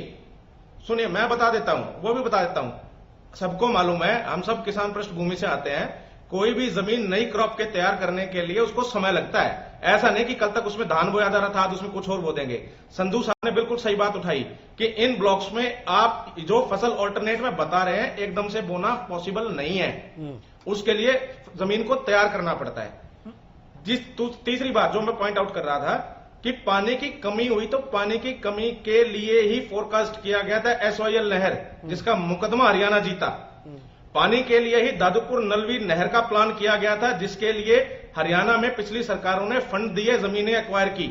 सुनिए, मैं बता देता हूं, वो भी बता देता हूं। सबको मालूम है, हम सब किसान पृष्ठभूमि से आते हैं, कोई भी जमीन नई क्रॉप के तैयार करने के लिए उसको समय लगता है। ऐसा नहीं कि कल तक उसमें धान बोया जा रहा था, आज उसमें कुछ और बो देंगे। संधू साहब ने बिल्कुल सही बात उठाई कि इन ब्लॉक्स में आप जो फसल ऑल्टरनेट में बता रहे हैं, एकदम से बोना पॉसिबल नहीं है, उसके लिए जमीन को तैयार करना पड़ता है। तीसरी बात जो मैं पॉइंट आउट कर रहा था कि पानी की कमी हुई, तो पानी की कमी के लिए ही फोरकास्ट किया गया था SYL नहर, जिसका मुकदमा हरियाणा जीता। पानी के लिए ही दादूपुर नलवी नहर का प्लान किया गया था, जिसके लिए हरियाणा में पिछली सरकारों ने फंड दिए, जमीनें एक्वायर की।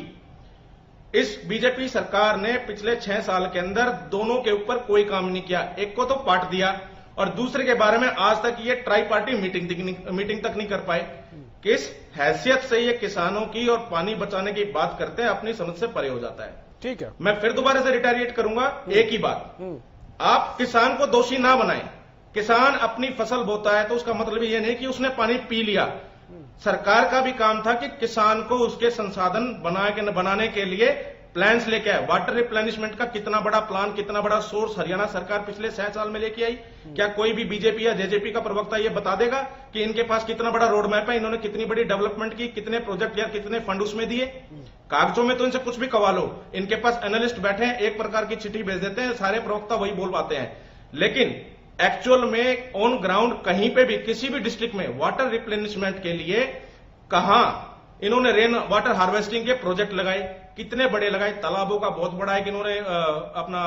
इस बीजेपी सरकार ने पिछले 6 साल के अंदर दोनों के ऊपर कोई काम नहीं किया। एक को तो पाट दिया और दूसरे के बारे में आज तक ये ट्राई पार्टी मीटिंग तक नहीं कर पाए। किस हैसियत से ये किसानों की और पानी बचाने की बात करते हैं, अपनी समझ से परे हो जाता है। ठीक है, मैं फिर दोबारा से रिटेरिएट करूंगा, एक ही बात, आप किसान को दोषी ना बनाएं। किसान अपनी फसल बोता है तो उसका मतलब ये नहीं कि उसने पानी पी लिया। सरकार का भी काम था कि किसान को उसके संसाधन बनाने के लिए प्लान्स लेके आए। वाटर रिप्लेनिशमेंट का कितना बड़ा प्लान, कितना बड़ा सोर्स हरियाणा सरकार पिछले 6 साल में लेके आई। क्या कोई भी बीजेपी या जेजेपी का प्रवक्ता ये बता देगा कि इनके पास कितना बड़ा रोड मैप है, इन्होंने कितनी बड़ी डेवलपमेंट की, कितने प्रोजेक्ट या कितने फंड उसमें दिए? कागजों में तो इनसे कुछ भी कवा लो, इनके पास एनालिस्ट बैठे हैं, एक प्रकार की चिट्ठी भेज देते हैं, सारे प्रवक्ता वही बोल पाते हैं। लेकिन एक्चुअल में ऑन ग्राउंड कहीं पे भी किसी भी डिस्ट्रिक्ट में वाटर रिप्लेनिशमेंट के लिए कहां इन्होंने रेन वाटर हार्वेस्टिंग के प्रोजेक्ट लगाए, कितने बड़े लगाए? तालाबों का बहुत बड़ा है कि इन्होंने अपना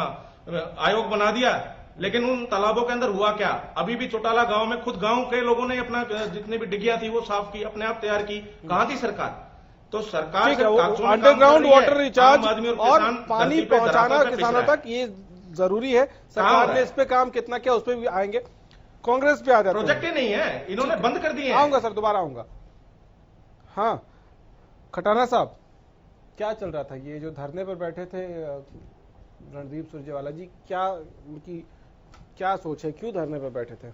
आयोग बना दिया, लेकिन उन तालाबों के अंदर हुआ क्या? अभी भी चौटाला गांव में खुद गांव के लोगों ने अपना जितनी भी डिगिया थी वो साफ की, अपने आप तैयार की। कहां थी सरकार? तो सरकार अंडरग्राउंड वाटर रिचार्ज और पानी पहुंचाना किसानों तक, ये जरूरी है। सरकार ने इस पे काम कितना किया उस पर भी आएंगे। कांग्रेस पे आ जाते हैं। प्रोजेक्ट ही नहीं है, इन्होंने बंद कर दिए। आऊंगा सर, दोबारा आऊंगा। हाँ, खटाना साहब, क्या चल रहा था? ये जो धरने पर बैठे थे रणदीप सुरजेवाला जी, क्या उनकी क्या सोच है, क्यों धरने पर बैठे थे?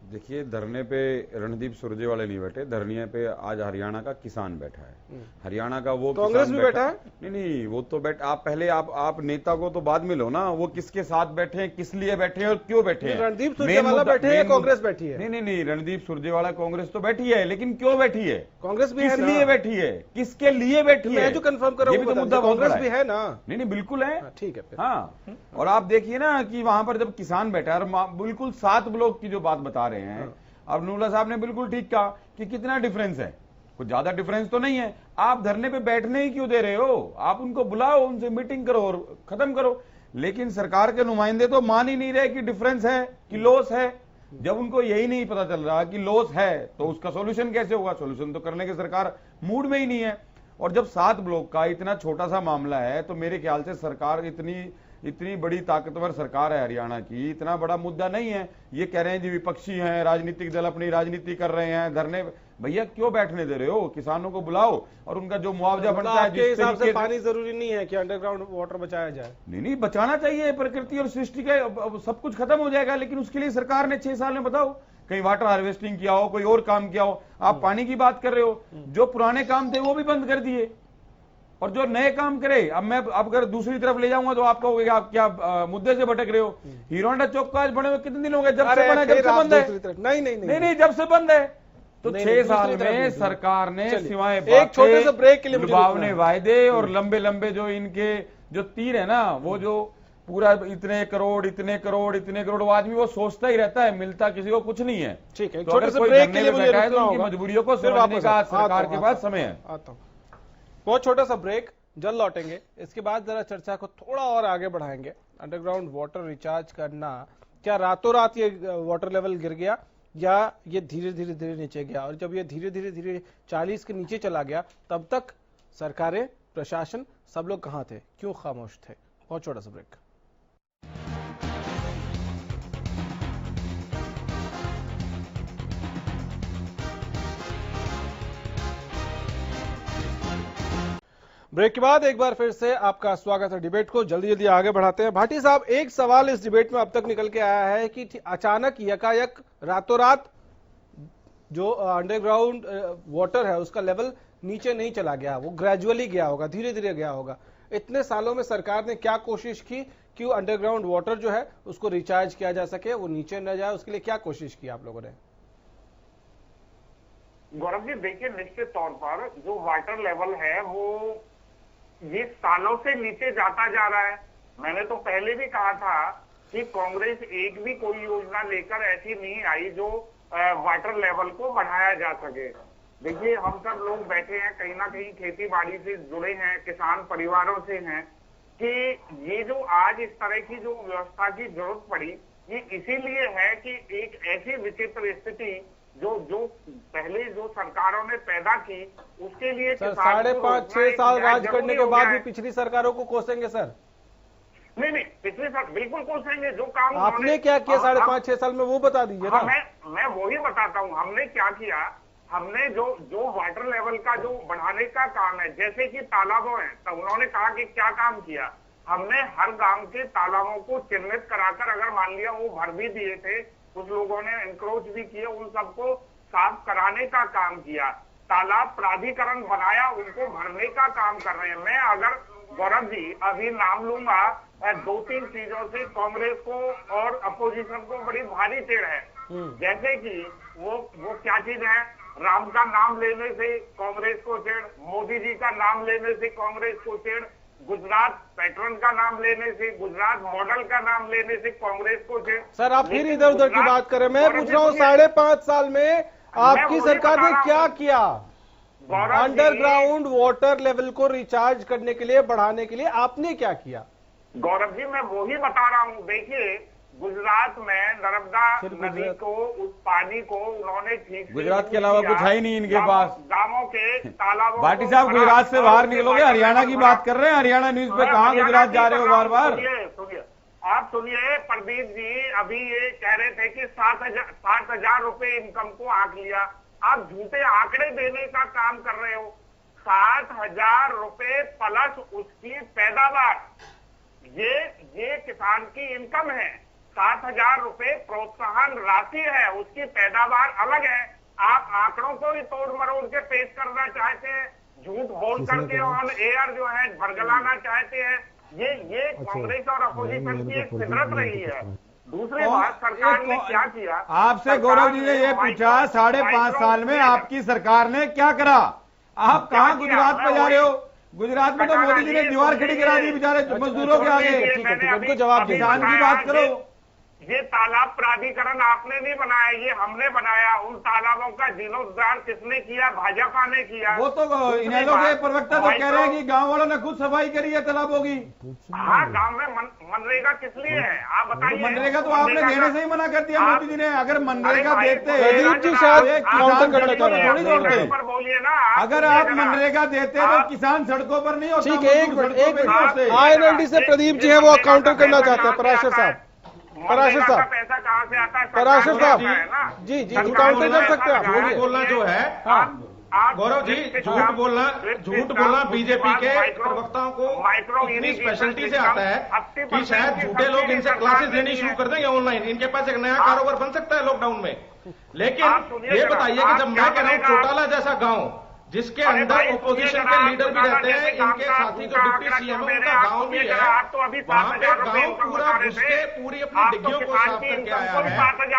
देखिए, धरने पे रणदीप सुरजेवाला नहीं बैठे, धरने पे आज हरियाणा का किसान बैठा है। हरियाणा का वो कांग्रेस भी बैठा है? नहीं, वो तो आप पहले आप नेता को तो बाद में लो ना, वो किसके साथ बैठे हैं, किस लिए बैठे हैं और क्यों बैठे हैं। रणदीप सुरजेवाला बैठे हैं, कांग्रेस बैठी है? नहीं, रणदीप सुरजेवाला कांग्रेस तो बैठी है, लेकिन क्यों बैठी है? कांग्रेस भी किस लिए बैठी है, किसके लिए बैठी है, मैं जो कंफर्म कर रहा हूं, मुद्दा कांग्रेस भी है ना? नहीं, बिल्कुल है। ठीक है। हाँ, और आप देखिए ना कि वहां पर जब किसान बैठा है, बिल्कुल 7 ब्लॉक की जो बात बता रहे हैं, अब नूला साहब ने बिल्कुल ठीक कहा कि कितना डिफरेंस है, कुछ ज्यादा डिफरेंस तो नहीं है। आप धरने पे बैठने ही क्यों दे रहे हो? आप उनको बुलाओ, उनसे मीटिंग करो और खत्म करो। लेकिन सरकार के नुमाइंदे तो मान ही नहीं रहे कि डिफरेंस है, कि लॉस है। जब उनको यही नहीं पता चल रहा कि लॉस है, तो उसका सॉल्यूशन कैसे होगा? सॉल्यूशन तो करने के सरकार मूड में ही नहीं है। और जब 7 ब्लॉक का इतना छोटा सा मामला है, तो मेरे ख्याल से सरकार इतनी बड़ी ताकतवर सरकार है हरियाणा की, इतना बड़ा मुद्दा नहीं है। ये कह रहे हैं जी विपक्षी हैं, राजनीतिक दल अपनी राजनीति कर रहे हैं, धरने। भैया क्यों बैठने दे रहे हो? किसानों को बुलाओ और उनका जो मुआवजा बनता है, आपके हिसाब से पानी जरूरी नहीं है कि अंडरग्राउंड वाटर बचाया जाए? नहीं, बचाना चाहिए। प्रकृति और सृष्टि का सब कुछ खत्म हो जाएगा, लेकिन उसके लिए सरकार ने 6 साल में बताओ कहीं वाटर हार्वेस्टिंग किया हो, कोई और काम किया हो। आप पानी की बात कर रहे हो, जो पुराने काम थे वो भी बंद कर दिए और जो नए काम करे। अब अगर दूसरी तरफ ले जाऊंगा तो आप कहोगे आप क्या मुद्दे से भटक रहे हो। हीरो होंडा चौक का आज बने हुए कितने दिन हो गए? जब से बना, जब से बंद है। नहीं, जब से बंद है। तो 6 साल में सरकार ने सिवाय एक छोटे से ब्रेक के लिए लुभावने वायदे और लंबे लंबे जो इनके जो तीर है ना, वो जो पूरा इतने करोड़ वो आदमी वो सोचता ही रहता है, मिलता किसी को कुछ नहीं है। ठीक है, तो छोटे से ब्रेक के लिए मुझे बैठा है तो उनकी मजबूरियों को समझने का सरकार के पास समय है। आता हूं, बहुत छोटा सा ब्रेक, जल्द लौटेंगे। इसके बाद जरा चर्चा को थोड़ा और आगे बढ़ाएंगे। अंडरग्राउंड वाटर रिचार्ज करना, क्या रातों रात ये वाटर लेवल गिर गया या ये धीरे धीरे नीचे गया? और जब ये धीरे धीरे 40 के नीचे चला गया, तब तक सरकारें, प्रशासन, सब लोग कहां थे, क्यों खामोश थे? बहुत छोटा सा ब्रेक। ब्रेक के बाद एक बार फिर से आपका स्वागत है। डिबेट को जल्दी आगे बढ़ाते हैं। भाटी साहब, एक सवाल इस डिबेट में अब तक निकल के आया है कि अचानक यकायक रातों रात जो अंडरग्राउंड वाटर है उसका लेवल नीचे नहीं चला गया, वो ग्रेजुअली गया होगा, धीरे धीरे गया होगा। इतने सालों में सरकार ने क्या कोशिश की कि अंडरग्राउंड वाटर जो है उसको रिचार्ज किया जा सके, वो नीचे न जाए, उसके लिए क्या कोशिश की आप लोगों ने? गौरव जी देखिए, निश्चित तौर पर जो वाटर लेवल है वो ये सालों से नीचे जाता जा रहा है। मैंने तो पहले भी कहा था कि कांग्रेस एक भी कोई योजना लेकर ऐसी नहीं आई जो वाटर लेवल को बढ़ाया जा सके। देखिए, हम सब लोग बैठे हैं, कहीं ना कहीं खेती बाड़ी से जुड़े हैं, किसान परिवारों से हैं, कि ये जो आज इस तरह की जो व्यवस्था की जरूरत पड़ी, ये इसीलिए है कि एक ऐसी विचित्र स्थिति जो पहले जो सरकारों ने पैदा की, उसके लिए सर 5.5-6 साल राज करने के बाद भी पिछली सरकारों को कोसेंगे सर? नहीं, पिछले साल बिल्कुल कोसेंगे। जो काम आपने क्या किया 5.5-6 साल में, वो बता दीजिए ना। मैं वही बताता हूँ हमने क्या किया। हमने जो वाटर लेवल का जो बढ़ाने का काम है, जैसे कि तालाबों है, तो उन्होंने कहा कि क्या काम किया, हमने हर गांव के तालाबों को चिन्हित कराकर, अगर मान लिया वो भर भी दिए थे, कुछ लोगों ने इंक्रोच भी किए, उन सबको साफ कराने का काम किया। तालाब प्राधिकरण बनाया, उनको भरने का काम कर रहे हैं। मैं अगर गौरव जी अभी नाम लूंगा 2-3 चीजों से कांग्रेस को और अपोजिशन को बड़ी भारी टेढ़ है। जैसे कि वो क्या चीज है, राम का नाम लेने से कांग्रेस को टेढ़, मोदी जी का नाम लेने से कांग्रेस को टेढ़, गुजरात पैटर्न का नाम लेने से, गुजरात मॉडल का नाम लेने से कांग्रेस को टेढ़। सर आप फिर इधर उधर की बात करें। मैं पूछ रहा हूँ 5.5 साल में आपकी सरकार ने क्या किया अंडरग्राउंड वाटर लेवल को रिचार्ज करने के लिए, बढ़ाने के लिए? आपने क्या किया? गौरव जी मैं वही बता रहा हूँ। देखिए, गुजरात में नर्मदा नदी को, उस पानी को उन्होंने ठीक, गुजरात के अलावा कुछ है ही नहीं इनके पास। गांवों के तालाबों। भाटी साहब गुजरात से बाहर निकलोगे, हरियाणा की बात कर रहे हैं। हरियाणा न्यूज पे कहाँ गुजरात जा रहे हो बार बार? सुनिए, आप सुनिए प्रदीप जी, अभी ये कह रहे थे कि 60,000 रुपए इनकम को आंक लिया। आप झूठे आंकड़े देने का काम कर रहे हो। 60,000 रुपए प्लस उसकी पैदावार, ये किसान की इनकम है। 7,000 रुपए प्रोत्साहन राशि है, उसकी पैदावार अलग है। आप आंकड़ों को ही तोड़ मरोड़ के पेश करना चाहते हैं, झूठ बोल करके ऑन एयर जो है भरगलाना चाहते हैं। ये कांग्रेस और अपोजिशन की एक फितरत रही है। दूसरी बात, सरकार ने क्या किया? आपसे गौरव जी ने ये पूछा 5.5 साल में आपकी सरकार ने क्या करा? आप कहाँ गुजरात में जा रहे हो? गुजरात में तो मोदी जी ने दीवार खड़ी करा दी बेचारे मजदूरों के आगे। उनको जवाब दीजिए। किसान की बात करो। ये तालाब प्राधिकरण आपने नहीं बनाया, ये हमने बनाया। उन तालाबों का जीर्णोद्धार किसने किया? भाजपा ने किया। वो तो इनेलो के प्रवक्ता तो कह रहे हैं कि गांव वालों ने खुद सफाई करी है तालाबों की। हाँ, गांव में मनरेगा किस लिए है आप बताइए? मनरेगा तो आपने देने से ही मना कर दिया मोदी जी ने। अगर मनरेगा देते प्रदीप जी शायद काउंटर करना चाह रहे हैं, थोड़ी जोड़ते। बोलिए ना, अगर आप मनरेगा देते तो किसान सड़कों पर नहीं होते। ठीक है, एक मिनट INLD से प्रदीप जी है, वो काउंटर करना चाहते हैं। पराशर साहब, पराशर साहब, पैसा कहाँ से आता है? पराशर साहब जी काउंटर कर सकते हैं आप। झूठ बोलना जो है गौरव जी, झूठ बोलना बीजेपी के प्रवक्ताओं को इतनी स्पेशलिटी से आता है कि शायद झूठे लोग इनसे क्लासेस लेनी शुरू कर देंगे ऑनलाइन। इनके पास एक नया कारोबार बन सकता है लॉकडाउन में। लेकिन ये बताइए कि जब मैं कह रहा हूँ चौटाला जैसा गांव जिसके अंदर ओपोजिशन के लीडर भी रहते हैं, इनके साथी जो डिप्टी सीएम है उनका गांव भी है, वहां पे गांव पूरा घुस के पूरी अपनी डिग्गियों को साफ करके आया है।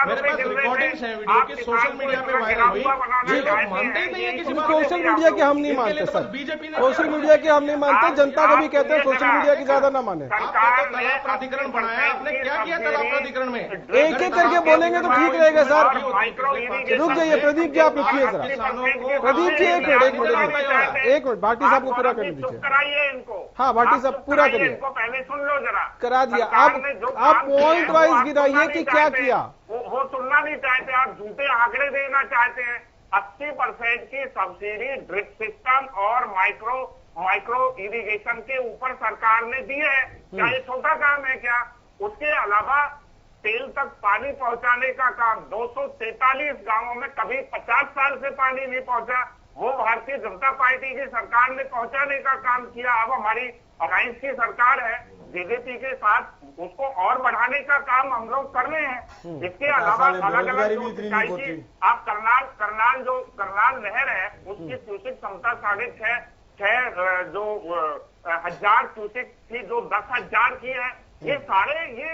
मेरे पास रिकॉर्डिंग्स हैं वीडियो की, सोशल मीडिया पे वायरल हुई। ये लोग मानते ही नहीं है किसी बात। सोशल मीडिया की हम नहीं मानते सर, बीजेपी ने सोशल मीडिया की हम नहीं मानते। जनता को भी कहते हैं सोशल मीडिया की ज्यादा ना माने। आपने तो तालाब प्राधिकरण बनाया, आपने क्या किया तालाब प्राधिकरण में? एक एक करके बोलेंगे तो ठीक रहेगा सर। रुक जाइए प्रदीप जी, आप रुकिए जरा। प्रदीप जी एक मिनट भाटी साहब को पूरा करने दीजिए। कराइए इनको। हाँ भाटी साहब पूरा करिए। इनको पहले सुन लो जरा। करा दिया। आप पॉइंट वाइज गिराइए कि क्या किया। वो सुनना नहीं चाहते, आप झूठे आंकड़े देना चाहते हैं। 80% की सब्सिडी ड्रिप सिस्टम और माइक्रो इरिगेशन के ऊपर सरकार ने दी है। क्या ये छोटा काम है क्या? उसके अलावा तेल तक पानी पहुंचाने का काम 243 गांवों में कभी 50 साल से पानी नहीं पहुंचा, वो भारतीय जनता पार्टी की सरकार ने पहुंचाने का काम किया। अब हमारी अलायंस की सरकार है बीजेपी के साथ, उसको और बढ़ाने का काम हम लोग कर रहे हैं। इसके अलावा अलग अलग आप करनाल नहर है, उसकी क्यूसेक क्षमता 6.5 जो 1000 क्यूसेक थी, जो 10,000 की है। ये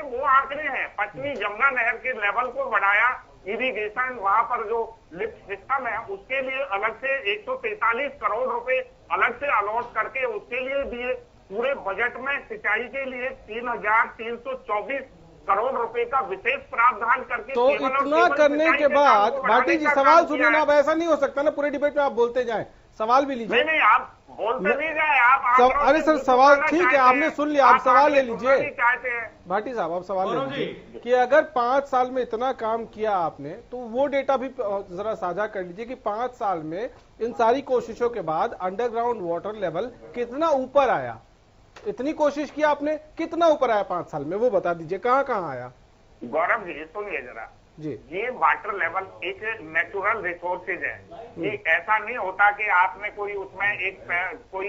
वो आंकड़े हैं। पश्चिमी यमुना नहर के लेवल को बढ़ाया, इरिगेशन वहां पर जो लिफ्ट सिस्टम है उसके लिए अलग से 143 करोड़ रुपए अलग से अलॉट करके उसके लिए दिए। पूरे बजट में सिंचाई के लिए 3,324 करोड़ रुपए का विशेष प्रावधान करके। तो इतना करने के बाद भाटी जी सवाल सुनिए ना, अब ऐसा नहीं हो सकता ना पूरे डिबेट में आप बोलते जाएं, सवाल भी लीजिए। नहीं आप बोलते नहीं जाए आप। अरे सर सवाल ठीक है, आपने सुन लिया, आप सवाल ले लीजिए। भाटी साहब आप सवाल ले लीजिए कि अगर 5 साल में इतना काम किया आपने तो वो डेटा भी जरा साझा कर लीजिए कि 5 साल में इन सारी कोशिशों के बाद अंडरग्राउंड वाटर लेवल कितना ऊपर आया। इतनी कोशिश की आपने, कितना ऊपर आया 5 साल में, वो बता दीजिए कहाँ कहाँ आया। गौरव जी सुनिए जरा जी, ये वाटर लेवल एक नेचुरल रिसोर्सेज है। ये ऐसा नहीं होता कि आपने कोई उसमें कोई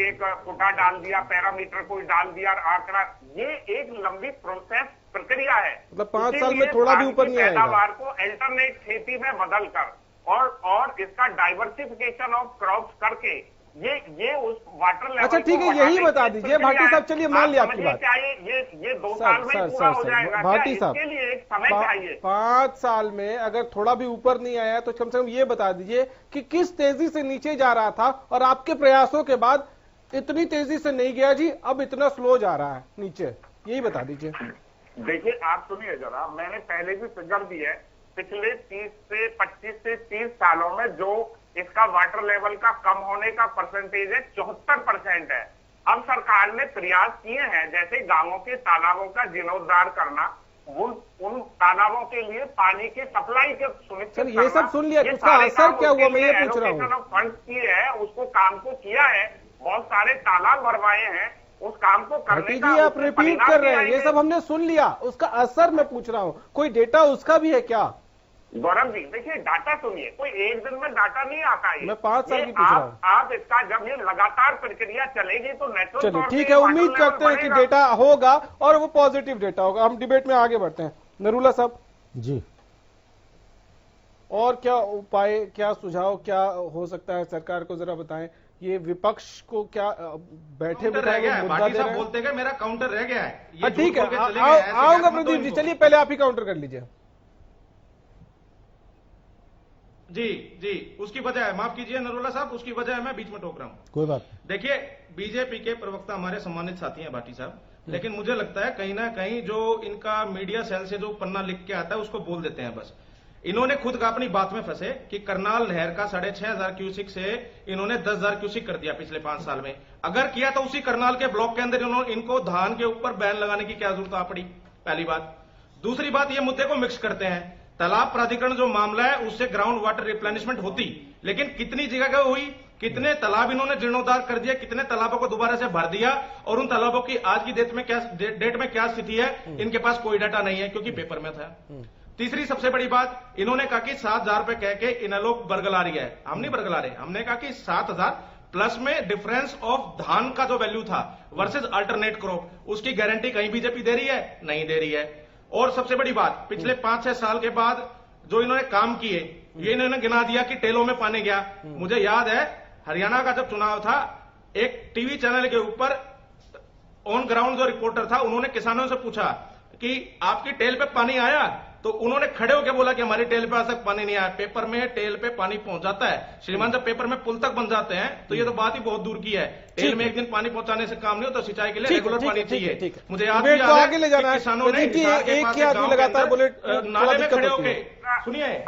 एक फुटा डाल दिया, पैरामीटर कोई डाल दिया, आंकड़ा। ये एक लंबी प्रोसेस प्रक्रिया है। मतलब 5 साल में थोड़ा भी ऊपर नहीं आएगा। पैदावार को अल्टरनेट खेती में बदल कर और इसका डाइवर्सिफिकेशन ऑफ क्रॉप्स करके ये उस वाटर लेवल। अच्छा ठीक है, यही बता दीजिए भाटी साहब। चलिए मान लिया आपकी बात। ये 2 साल में पूरा हो जाएगा? भाटी साहब इसके लिए एक समय चाहिए। 5 साल में अगर थोड़ा भी ऊपर नहीं आया तो कम से कम ये बता दीजिए कि किस तेजी से नीचे जा रहा था और आपके प्रयासों के बाद इतनी तेजी से नहीं गया जी, अब इतना स्लो जा रहा है नीचे, यही बता दीजिए। देखिए आप सुनिए जरा, मैंने पहले भी फिगर दी है। पिछले 25 से 30 सालों में जो इसका वाटर लेवल का कम होने का परसेंटेज है 74% है। अब सरकार ने प्रयास किए हैं, जैसे गांवों के तालाबों का जीर्णोद्धार करना, उन तालाबों के लिए पानी की सप्लाई के सुनिश्चित करना। ये सब सुन लिया, उसका असर क्या हुआ मैं ये पूछ रहा हूँ। फंड किए हैं, उसको काम को किया है, बहुत सारे तालाब भरवाए हैं, उस काम को करने का। आप रिपीट कर रहे हैं, ये सब हमने सुन लिया, उसका असर मैं पूछ रहा हूँ, कोई डेटा उसका भी है क्या? गौरव जी देखिए, डाटा सुनिए, कोई एक दिन में डाटा नहीं आता है। मैं 5 साल की पूछ रहा हूँ। आप इसका जब ये लगातार प्रक्रिया चलेगी तो नेचुरल चलिए ठीक है, उम्मीद करते हैं कि डेटा होगा और वो पॉजिटिव डेटा होगा। हम डिबेट में आगे बढ़ते हैं। नरूला साहब जी, और क्या उपाय, क्या सुझाव, क्या हो सकता है सरकार को जरा बताएं। ये विपक्ष को क्या बैठे बिठाए मुद्दा दे रहे हैं? बोलते गए मेरा काउंटर रह गया है। ठीक है, आऊंगा प्रदीप जी। चलिए पहले आप ही काउंटर कर लीजिए। जी, उसकी वजह है, माफ कीजिए नरूला साहब, उसकी वजह है मैं बीच में टोक रहा हूं। कोई बात नहीं। देखिए, बीजेपी के प्रवक्ता हमारे सम्मानित साथी हैं भाटी साहब, लेकिन मुझे लगता है कहीं ना कहीं जो इनका मीडिया सेल से जो पन्ना लिख के आता है उसको बोल देते हैं बस। इन्होंने खुद का अपनी बात में फंसे कि करनाल नहर का 6,500 क्यूसिक से इन्होंने 10,000 क्यूसिक कर दिया पिछले 5 साल में। अगर किया तो उसी करनाल के ब्लॉक के अंदर इनको धान के ऊपर बैन लगाने की क्या जरूरत आ पड़ी, पहली बात। दूसरी बात, ये मुद्दे को मिक्स करते हैं। तालाब प्राधिकरण जो मामला है उससे ग्राउंड वाटर रिप्लेनिशमेंट होती, लेकिन कितनी जगह हुई, कितने तालाब इन्होंने जीर्णोद्धार कर दिया, कितने तालाबों को दोबारा से भर दिया, और उन तालाबों की आज की डेट में क्या स्थिति है, इनके पास कोई डाटा नहीं है क्योंकि पेपर में था। तीसरी सबसे बड़ी बात, इन्होंने कहा कि 7,000 रुपए कह के इनेलो बरगला रही है। हम नहीं बरगला रहे, हमने कहा कि 7,000 प्लस में डिफरेंस ऑफ धान का जो वैल्यू था वर्सेस अल्टरनेट क्रॉप, उसकी गारंटी कहीं बीजेपी दे रही है? नहीं दे रही है। और सबसे बड़ी बात, पिछले 5-6 साल के बाद जो इन्होंने काम किए, ये इन्होंने गिना दिया कि टेलों में पानी गया। मुझे याद है हरियाणा का जब चुनाव था, एक टीवी चैनल के ऊपर ऑन ग्राउंड जो रिपोर्टर था, उन्होंने किसानों से पूछा कि आपकी टेल पे पानी आया, तो उन्होंने खड़े होकर बोला कि हमारी टेल पे आज तक पानी नहीं आया। पेपर में टेल पे पानी पहुंच जाता है श्रीमान, जब पेपर में पुल तक बन जाते हैं तो ये तो बात ही बहुत दूर की है। टेल में एक दिन पानी पहुंचाने से काम नहीं होता, सिंचाई के लिए रेगुलर पानी चाहिए। मुझे याद है आगे ले जाना है किसानों ने एक ही आदमी लगातार बोले, नाले में खड़े होके, सुनिए,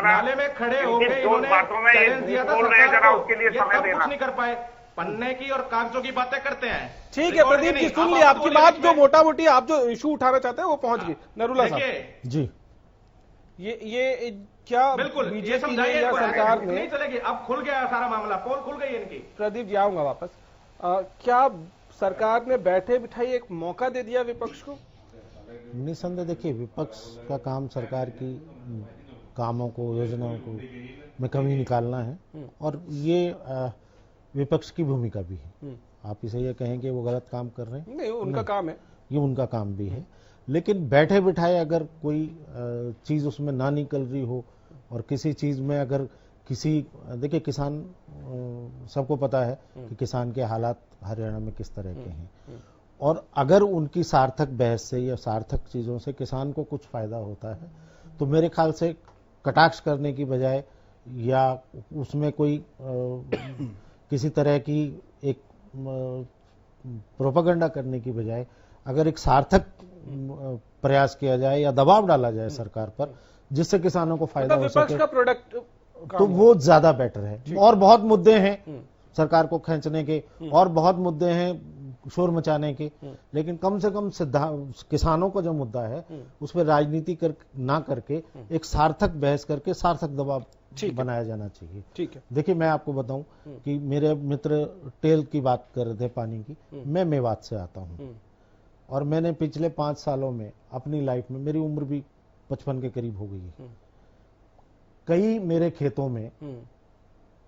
नाले में खड़े होकर इन्होंने चैलेंज दिया था सरकार को, ये सब कुछ नहीं कर पाए। पन्ने की और कागजों की बातें करते हैं। ठीक है प्रदीप जी, सुन लिया आपकी बात। जो मोटा मोटी आप जो इशू उठाना चाहते हैं वो पहुंच गई। नरूला साहब जी, ये क्या बिल्कुल बीजेपी समझाइए या सरकार ने? नहीं चलेगी, अब खुल गया सारा मामला, पोल खुल गई इनकी। प्रदीप जी आऊंगा वापस। क्या सरकार ने बैठे बिठाई एक मौका दे दिया विपक्ष को? निसंदेह देखिए, विपक्ष का काम सरकार की कामों को, योजनाओं को में कमी निकालना है, और ये विपक्ष की भूमिका भी है। आप इसे ये कहेंगे वो गलत काम कर रहे हैं, नहीं, उनका काम है, ये उनका काम भी है। लेकिन बैठे बिठाए अगर कोई चीज उसमें ना निकल रही हो, और किसी चीज में अगर देखिए किसान, सबको पता है कि किसान के हालात हरियाणा में किस तरह के हैं, और अगर उनकी सार्थक बहस से या सार्थक चीजों से किसान को कुछ फायदा होता है, तो मेरे ख्याल से कटाक्ष करने की बजाय या उसमें कोई किसी तरह की एक प्रोपेगेंडा करने की बजाय अगर एक सार्थक प्रयास किया जाए या दबाव डाला जाए सरकार पर, जिससे किसानों को फायदा हो सके, का प्रोडक्ट तो वो ज्यादा बेटर है। और बहुत मुद्दे हैं सरकार को खींचने के, और बहुत मुद्दे हैं शोर मचाने के, लेकिन कम से कम किसानों का जो मुद्दा है उस पर राजनीति ना करके एक सार्थक बहस करके सार्थक दबाव बनाया जाना चाहिए। ठीक है, देखिए मैं आपको बताऊं कि मेरे मित्र टेल की बात कर रहे थे पानी की, मैं मेवात से आता हूं, और मैंने पिछले 5 सालों में अपनी लाइफ में, मेरी उम्र भी 55 के करीब हो गई है, कई मेरे खेतों में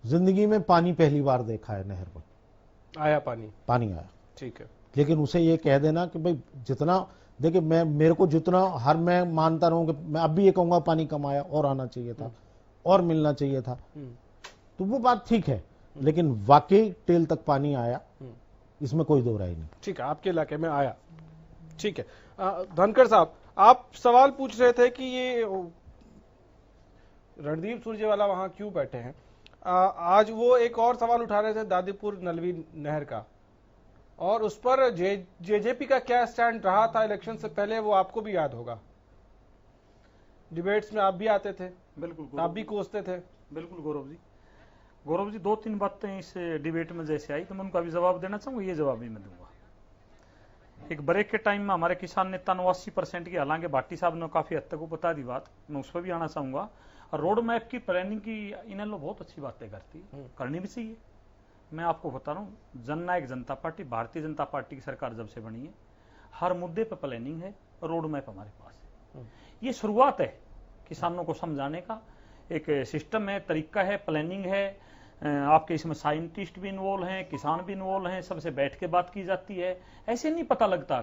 जिंदगी में पानी पहली बार देखा है। नहर पर आया पानी आया, ठीक है, लेकिन उसे ये कह देना कि भाई जितना, देखिए मेरे को जितना मैं मानता रहूं कि मैं अब भी ये कहूंगा पानी कम आया, और आना चाहिए था, और मिलना चाहिए था, तो वो बात ठीक है, लेकिन वाकई टेल तक पानी आया, इसमें कोई दो राय नहीं। ठीक है, आपके इलाके में आया, ठीक है। धनखड़ साहब, आप सवाल पूछ रहे थे कि ये रणदीप सुरजेवाला वहां क्यों बैठे हैं। आज वो एक और सवाल उठा रहे थे दादीपुर नलवी नहर का, और उस पर जेजेपी का क्या स्टैंड रहा था इलेक्शन से पहले, वो आपको भी याद होगा। डिबेट्स में आप भी आते थे, बिल्कुल, आप भी कोसते थे। बिल्कुल गौरव जी 2-3 बातें इस डिबेट में जैसे आई तो मैं उनका भी जवाब देना चाहूंगा, ये जवाब भी मैं दूंगा। एक ब्रेक के टाइम में हमारे किसान नेता 89% की, हालांकि भाटी साहब ने काफी हद तक वो बता दी बात, मैं उस पर भी आना चाहूंगा। रोड मैप की प्लानिंग की इनेलो बहुत अच्छी बातें करती, करनी भी चाहिए। मैं आपको बता रहा हूँ, जननायक जनता पार्टी, भारतीय जनता पार्टी की सरकार जब से बनी है, हर मुद्दे पर प्लानिंग है, रोड मैप हमारे पास है। ये शुरुआत है, किसानों को समझाने का एक सिस्टम है, तरीका है, प्लानिंग है। आपके इसमें साइंटिस्ट भी इन्वॉल्व हैं, किसान भी इन्वॉल्व हैं, सबसे बैठ के बात की जाती है। ऐसे नहीं पता लगता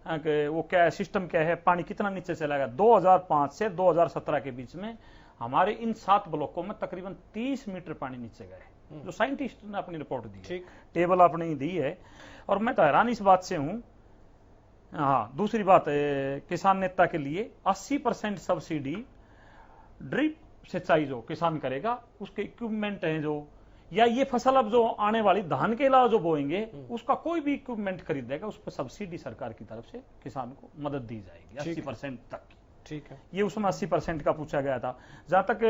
कि वो क्या सिस्टम क्या है, पानी कितना नीचे चला गया। 2005 से 2017 के बीच में हमारे इन 7 ब्लॉकों में तकरीबन 30 मीटर पानी नीचे गए, जो साइंटिस्ट ने अपनी रिपोर्ट दी है, टेबल अपनी दी है। और मैं तो हैरान इस बात से हूं। हाँ, दूसरी बात किसान नेता के लिए 80% सब्सिडी ड्रिप सिंचाई जो किसान करेगा, उसके इक्विपमेंट हैं जो, या ये फसल अब जो आने वाली धान के अलावा जो बोएंगे उसका कोई भी इक्विपमेंट खरीदेगा, उस पर सब्सिडी सरकार की तरफ से किसान को मदद दी जाएगी 80% तक। ठीक है, ये उसमें 80% का पूछा गया था। जहां तक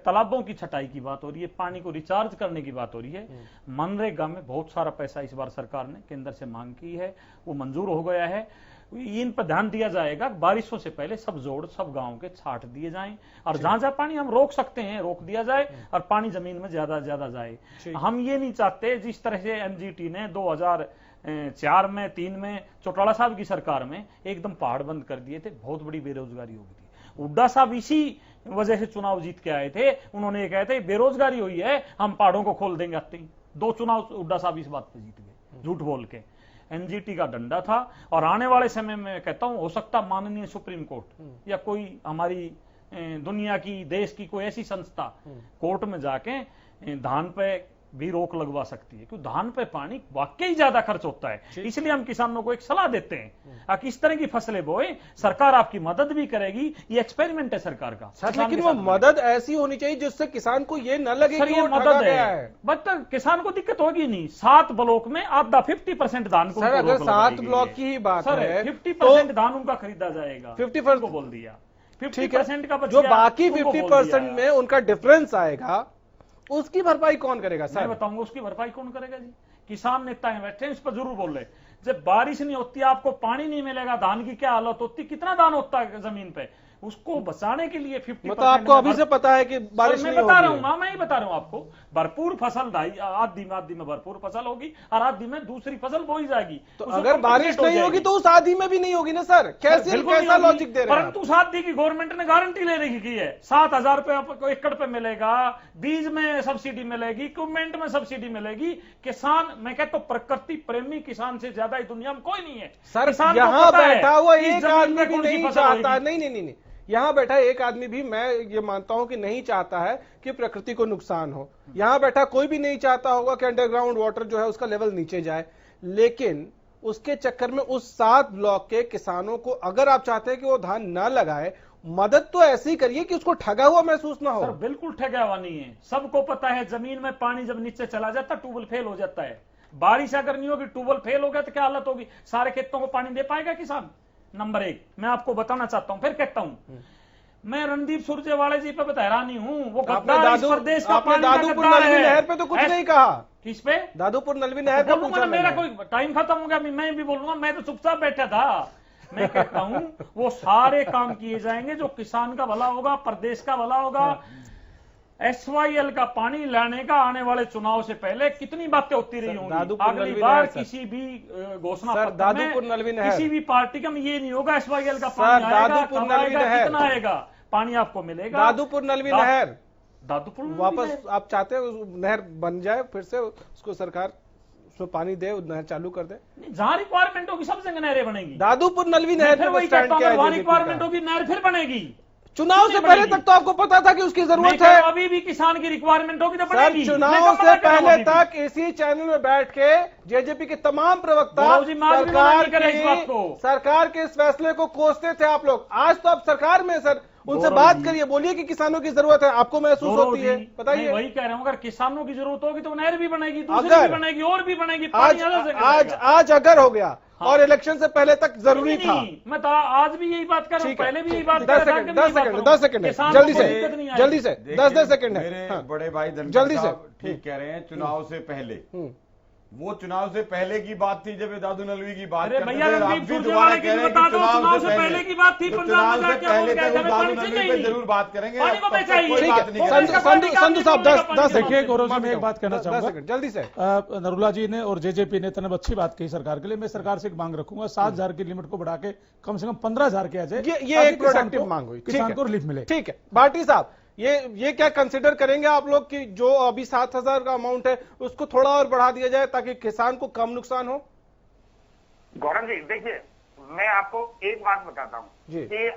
तालाबों की छटाई की बात हो रही है, पानी को रिचार्ज करने की बात हो रही है, मनरेगा में बहुत सारा पैसा इस बार सरकार ने केंद्र से मांग की है, वो मंजूर हो गया है। इन पर ध्यान दिया जाएगा, बारिशों से पहले सब जोड़ सब गांव के छाट दिए जाएं, और जहां जहां पानी हम रोक सकते हैं रोक दिया जाए, और पानी जमीन में ज्यादा ज्यादा जाए। हम ये नहीं चाहते जिस तरह से एमजीटी ने 2004 में 3 में चौटाला साहब की सरकार में एकदम पहाड़ बंद कर दिए थे, बहुत बड़ी बेरोजगारी हो गई थी। हुड्डा साहब इसी वजह से चुनाव जीत के आए थे, उन्होंने ये कहा था बेरोजगारी हुई है, हम पहाड़ों को खोल देंगे। 2 चुनाव हुड्डा साहब इस बात पे जीत गए, झूठ बोल के। एनजीटी का डंडा था, और आने वाले समय में कहता हूं हो सकता माननीय सुप्रीम कोर्ट या कोई हमारी दुनिया की देश की कोई ऐसी संस्था कोर्ट में जाके धान पे भी रोक लगवा सकती है, क्योंकि धान पे पानी वाकई ज्यादा खर्च होता है। इसलिए हम किसानों को एक सलाह देते हैं, किस तरह की फसलें बोए, सरकार आपकी मदद भी करेगी। ये एक्सपेरिमेंट है सरकार का। लेकिन वो मदद ऐसी होनी चाहिए जिससे किसान को ये न लगे कि वो ठगा गया है। बट किसान को दिक्कत होगी नहीं। 7 ब्लॉक में आधा 50% धान को, अगर 7 ब्लॉक की ही बात है 50% धान उनका खरीदा जाएगा। 50% को बोल दिया, 50% का जो बाकी 50% में उनका डिफरेंस आएगा, उसकी भरपाई कौन करेगा सर? मैं बताऊंगा उसकी भरपाई कौन करेगा जी। किसान नेता बैठे हैं, इस पर जरूर बोल रहे। जब बारिश नहीं होती, आपको पानी नहीं मिलेगा, धान की क्या हालत होती, कितना धान होता है जमीन पे, उसको बचाने के लिए 50%। मतलब आपको अभी से पता है कि बारिश नहीं होगी? मैं बता रहा हूँ, मैं ही बता रहा हूँ आपको। भरपूर फसल आधी में भरपूर फसल होगी, और आधी में दूसरी फसल बोई जाएगी। तो अगर बारिश नहीं होगी तो उस आधी में भी नहीं होगी ना सर? कैसा लॉजिक दे रहे हैं? परंतु उस आधी की गवर्नमेंट ने गारंटी लेने की है। 7,000 रुपए एकड़ पे मिलेगा, बीज में सब्सिडी मिलेगी, इक्विपमेंट में सब्सिडी मिलेगी। किसान, मैं कहता हूँ प्रकृति प्रेमी किसान से ज्यादा दुनिया में कोई नहीं है सर। यहाँ बैठा हुआ एक आदमी भी नहीं चाहता, नहीं, यहाँ बैठा एक आदमी भी, मैं ये मानता हूं कि नहीं चाहता है कि प्रकृति को नुकसान हो। यहाँ बैठा कोई भी नहीं चाहता होगा कि अंडरग्राउंड वाटर जो है उसका लेवल नीचे जाए, लेकिन उसके चक्कर में उस 7 ब्लॉक के किसानों को अगर आप चाहते हैं कि वो धान ना लगाए, मदद तो ऐसी करिए कि उसको ठगा हुआ महसूस ना हो। सर बिल्कुल ठगा हुआ नहीं है, सबको पता है। जमीन में पानी जब नीचे चला जाता है, ट्यूबवेल फेल हो जाता है। बारिश अगर नहीं होगी, ट्यूबवेल फेल हो गया तो क्या हालत होगी? सारे खेतों को पानी दे पाएगा किसान? नंबर 1 मैं आपको बताना चाहता हूं, फिर कहता हूं, मैं रणदीप सुरजेवाला जी पे हैरानी हूं। वो गद्दार इस प्रदेश का पानी का दादूपुर नलवी नहर पे तो कुछ नहीं कहा। किस पे? दादूपुर नलवी नहर पे पूछा। मेरा कोई टाइम खत्म हो गया, मैं भी बोलूंगा। मैं तो चुपचाप बैठा था। मैं कहता हूं वो सारे काम किए जाएंगे जो किसान का भला होगा, प्रदेश का भला होगा। SYL का पानी लाने का आने वाले चुनाव से पहले कितनी बातें होती रही होंगी। अगली बार किसी भी घोषणा दादूपुर नलवी नहर, किसी भी पार्टी का ये नहीं होगा SYL का पानी आएगा, दादूपुर नलवी नहर कितना आएगा, पानी आपको मिलेगा। दादूपुर नलवी नहर, दादूपुर वापस आप चाहते हो नहर बन जाए, फिर से उसको सरकार उसमें पानी दे, नहर चालू कर दे। जहां रिक्वायरमेंट होगी सब जगह नहरें बनेगी। दादूपुर नलवी नहर रिक्वायरमेंट होगी, नहर फिर बनेगी। चुनाव से पहले तक तो आपको पता था कि उसकी जरूरत है। अभी भी किसान की रिक्वायरमेंट होगी तो बनेगी। चुनाव से पहले तक इसी चैनल में बैठ के जेजेपी के तमाम प्रवक्ता सरकार के इस फैसले को कोसते थे आप लोग। आज तो आप सरकार में सर, उनसे बात करिए, बोलिए कि किसानों की जरूरत है, आपको महसूस होती है, बताइए। वही कह रहा हूं, अगर किसानों की जरूरत होगी तो नहर भी बनेगी, दूसरी भी बनेगी, और भी बनेगी। आज अगर हो गया और इलेक्शन से पहले तक जरूरी था। मैं तो आज भी यही बात कर रहा हूं, पहले भी यही बात कर रहा था। 10 सेकंड है, जल्दी से 10 सेकंड है। मेरे बड़े भाई जल्दी से ठीक कह रहे हैं। चुनाव से पहले वो चुनाव से पहले की बात थी जब ये दादू नलवी की बात अरे करते भैया थे, आप रणदीप भी सुरजेवाला दोबारा की कह रहे हैं कि बता दो, चुनाव से पहले की बात थी, तो पंजाब चुनाव में से क्या बोल पहले गए के थे, दादू पानी नलवी चाहिए पे नहीं। जरूर बात करेंगे। पानी को अब तक चाहिए। कोई ठीक बात है। नहीं संधू करेंगे। संधू साहब 10 देखिए गौरव जी, मैं एक बात कहना 10 चाहूंगा। सेकंड जल्दी से। नरूला जी ने और जेजेपी ने तनब अच्छी बात कही सरकार के लिए। मैं सरकार से एक मांग रखूंगा 7,000 की लिमिट को बढ़ा के कम से कम 15,000 किया जाए। ये एक प्रोडक्टिव मांग हुई, किसान को रिलीफ मिले। ठीक है भाटी साहब, ये क्या कंसिडर करेंगे आप लोग कि जो अभी 7,000 का अमाउंट है उसको थोड़ा और बढ़ा दिया जाए ताकि किसान को कम नुकसान हो? गौरव जी देखिए, मैं आपको एक बात बताता हूँ जी। कि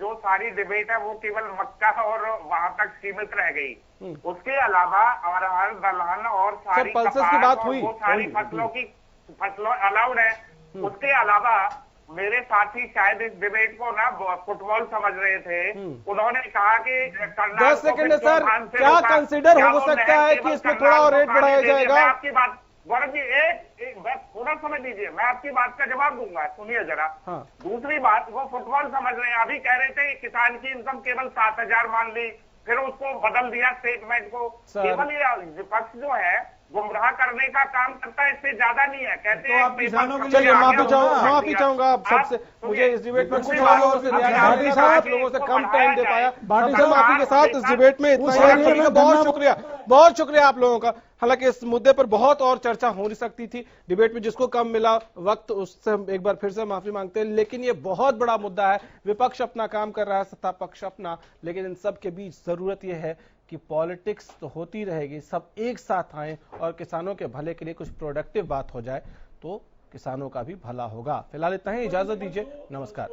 जो सारी डिबेट है वो केवल मक्का और वहां तक सीमित रह गई। उसके अलावा अरहर दलहन और सारी पल्सेस की कपास बात और हुई। वो सारी फसलों अलाउड है। उसके अलावा मेरे साथी शायद इस डिबेट को ना फुटबॉल समझ रहे थे। उन्होंने कहा कि 10 सेकंड है सर, क्या कंसिडर हो सकता है कि इसमें थोड़ा और रेट बढ़ाया जाएगा? मैं आपकी बात गौरव जी एक थोड़ा समझ लीजिए, मैं आपकी बात का जवाब दूंगा, सुनिए जरा। हाँ। दूसरी बात, वो फुटबॉल समझ रहे हैं। अभी कह रहे थे किसान की इनकम केवल 7,000 मान ली, फिर उसको बदल दिया स्टेटमेंट को। केवल ये विपक्ष जो है गुमराह करने का काम करता है, इससे ज्यादा नहीं है। कहते हैं आप किसानों के लिए चलिए माफी माफी चाहूंगा आप सबसे, मुझे इस डिबेट में कुछ बात- लोगों से दूसरी रियायत बात- नहीं है, भाटी पांच लोगों से कम टाइम दे पाया। भाटी साहब आपके साथ इस डिबेट में इतना ही रखने का बहुत शुक्रिया आप लोगों का। हालांकि इस मुद्दे पर बहुत और चर्चा हो नहीं सकती थी डिबेट में, जिसको कम मिला वक्त उससे हम एक बार फिर से माफी मांगते हैं। लेकिन ये बहुत बड़ा मुद्दा है, विपक्ष अपना काम कर रहा है, सत्ता पक्ष अपना, लेकिन इन सब के बीच जरूरत यह है कि पॉलिटिक्स तो होती रहेगी, सब एक साथ आए और किसानों के भले के लिए कुछ प्रोडक्टिव बात हो जाए तो किसानों का भी भला होगा। फिलहाल इतना ही, इजाजत दीजिए, नमस्कार।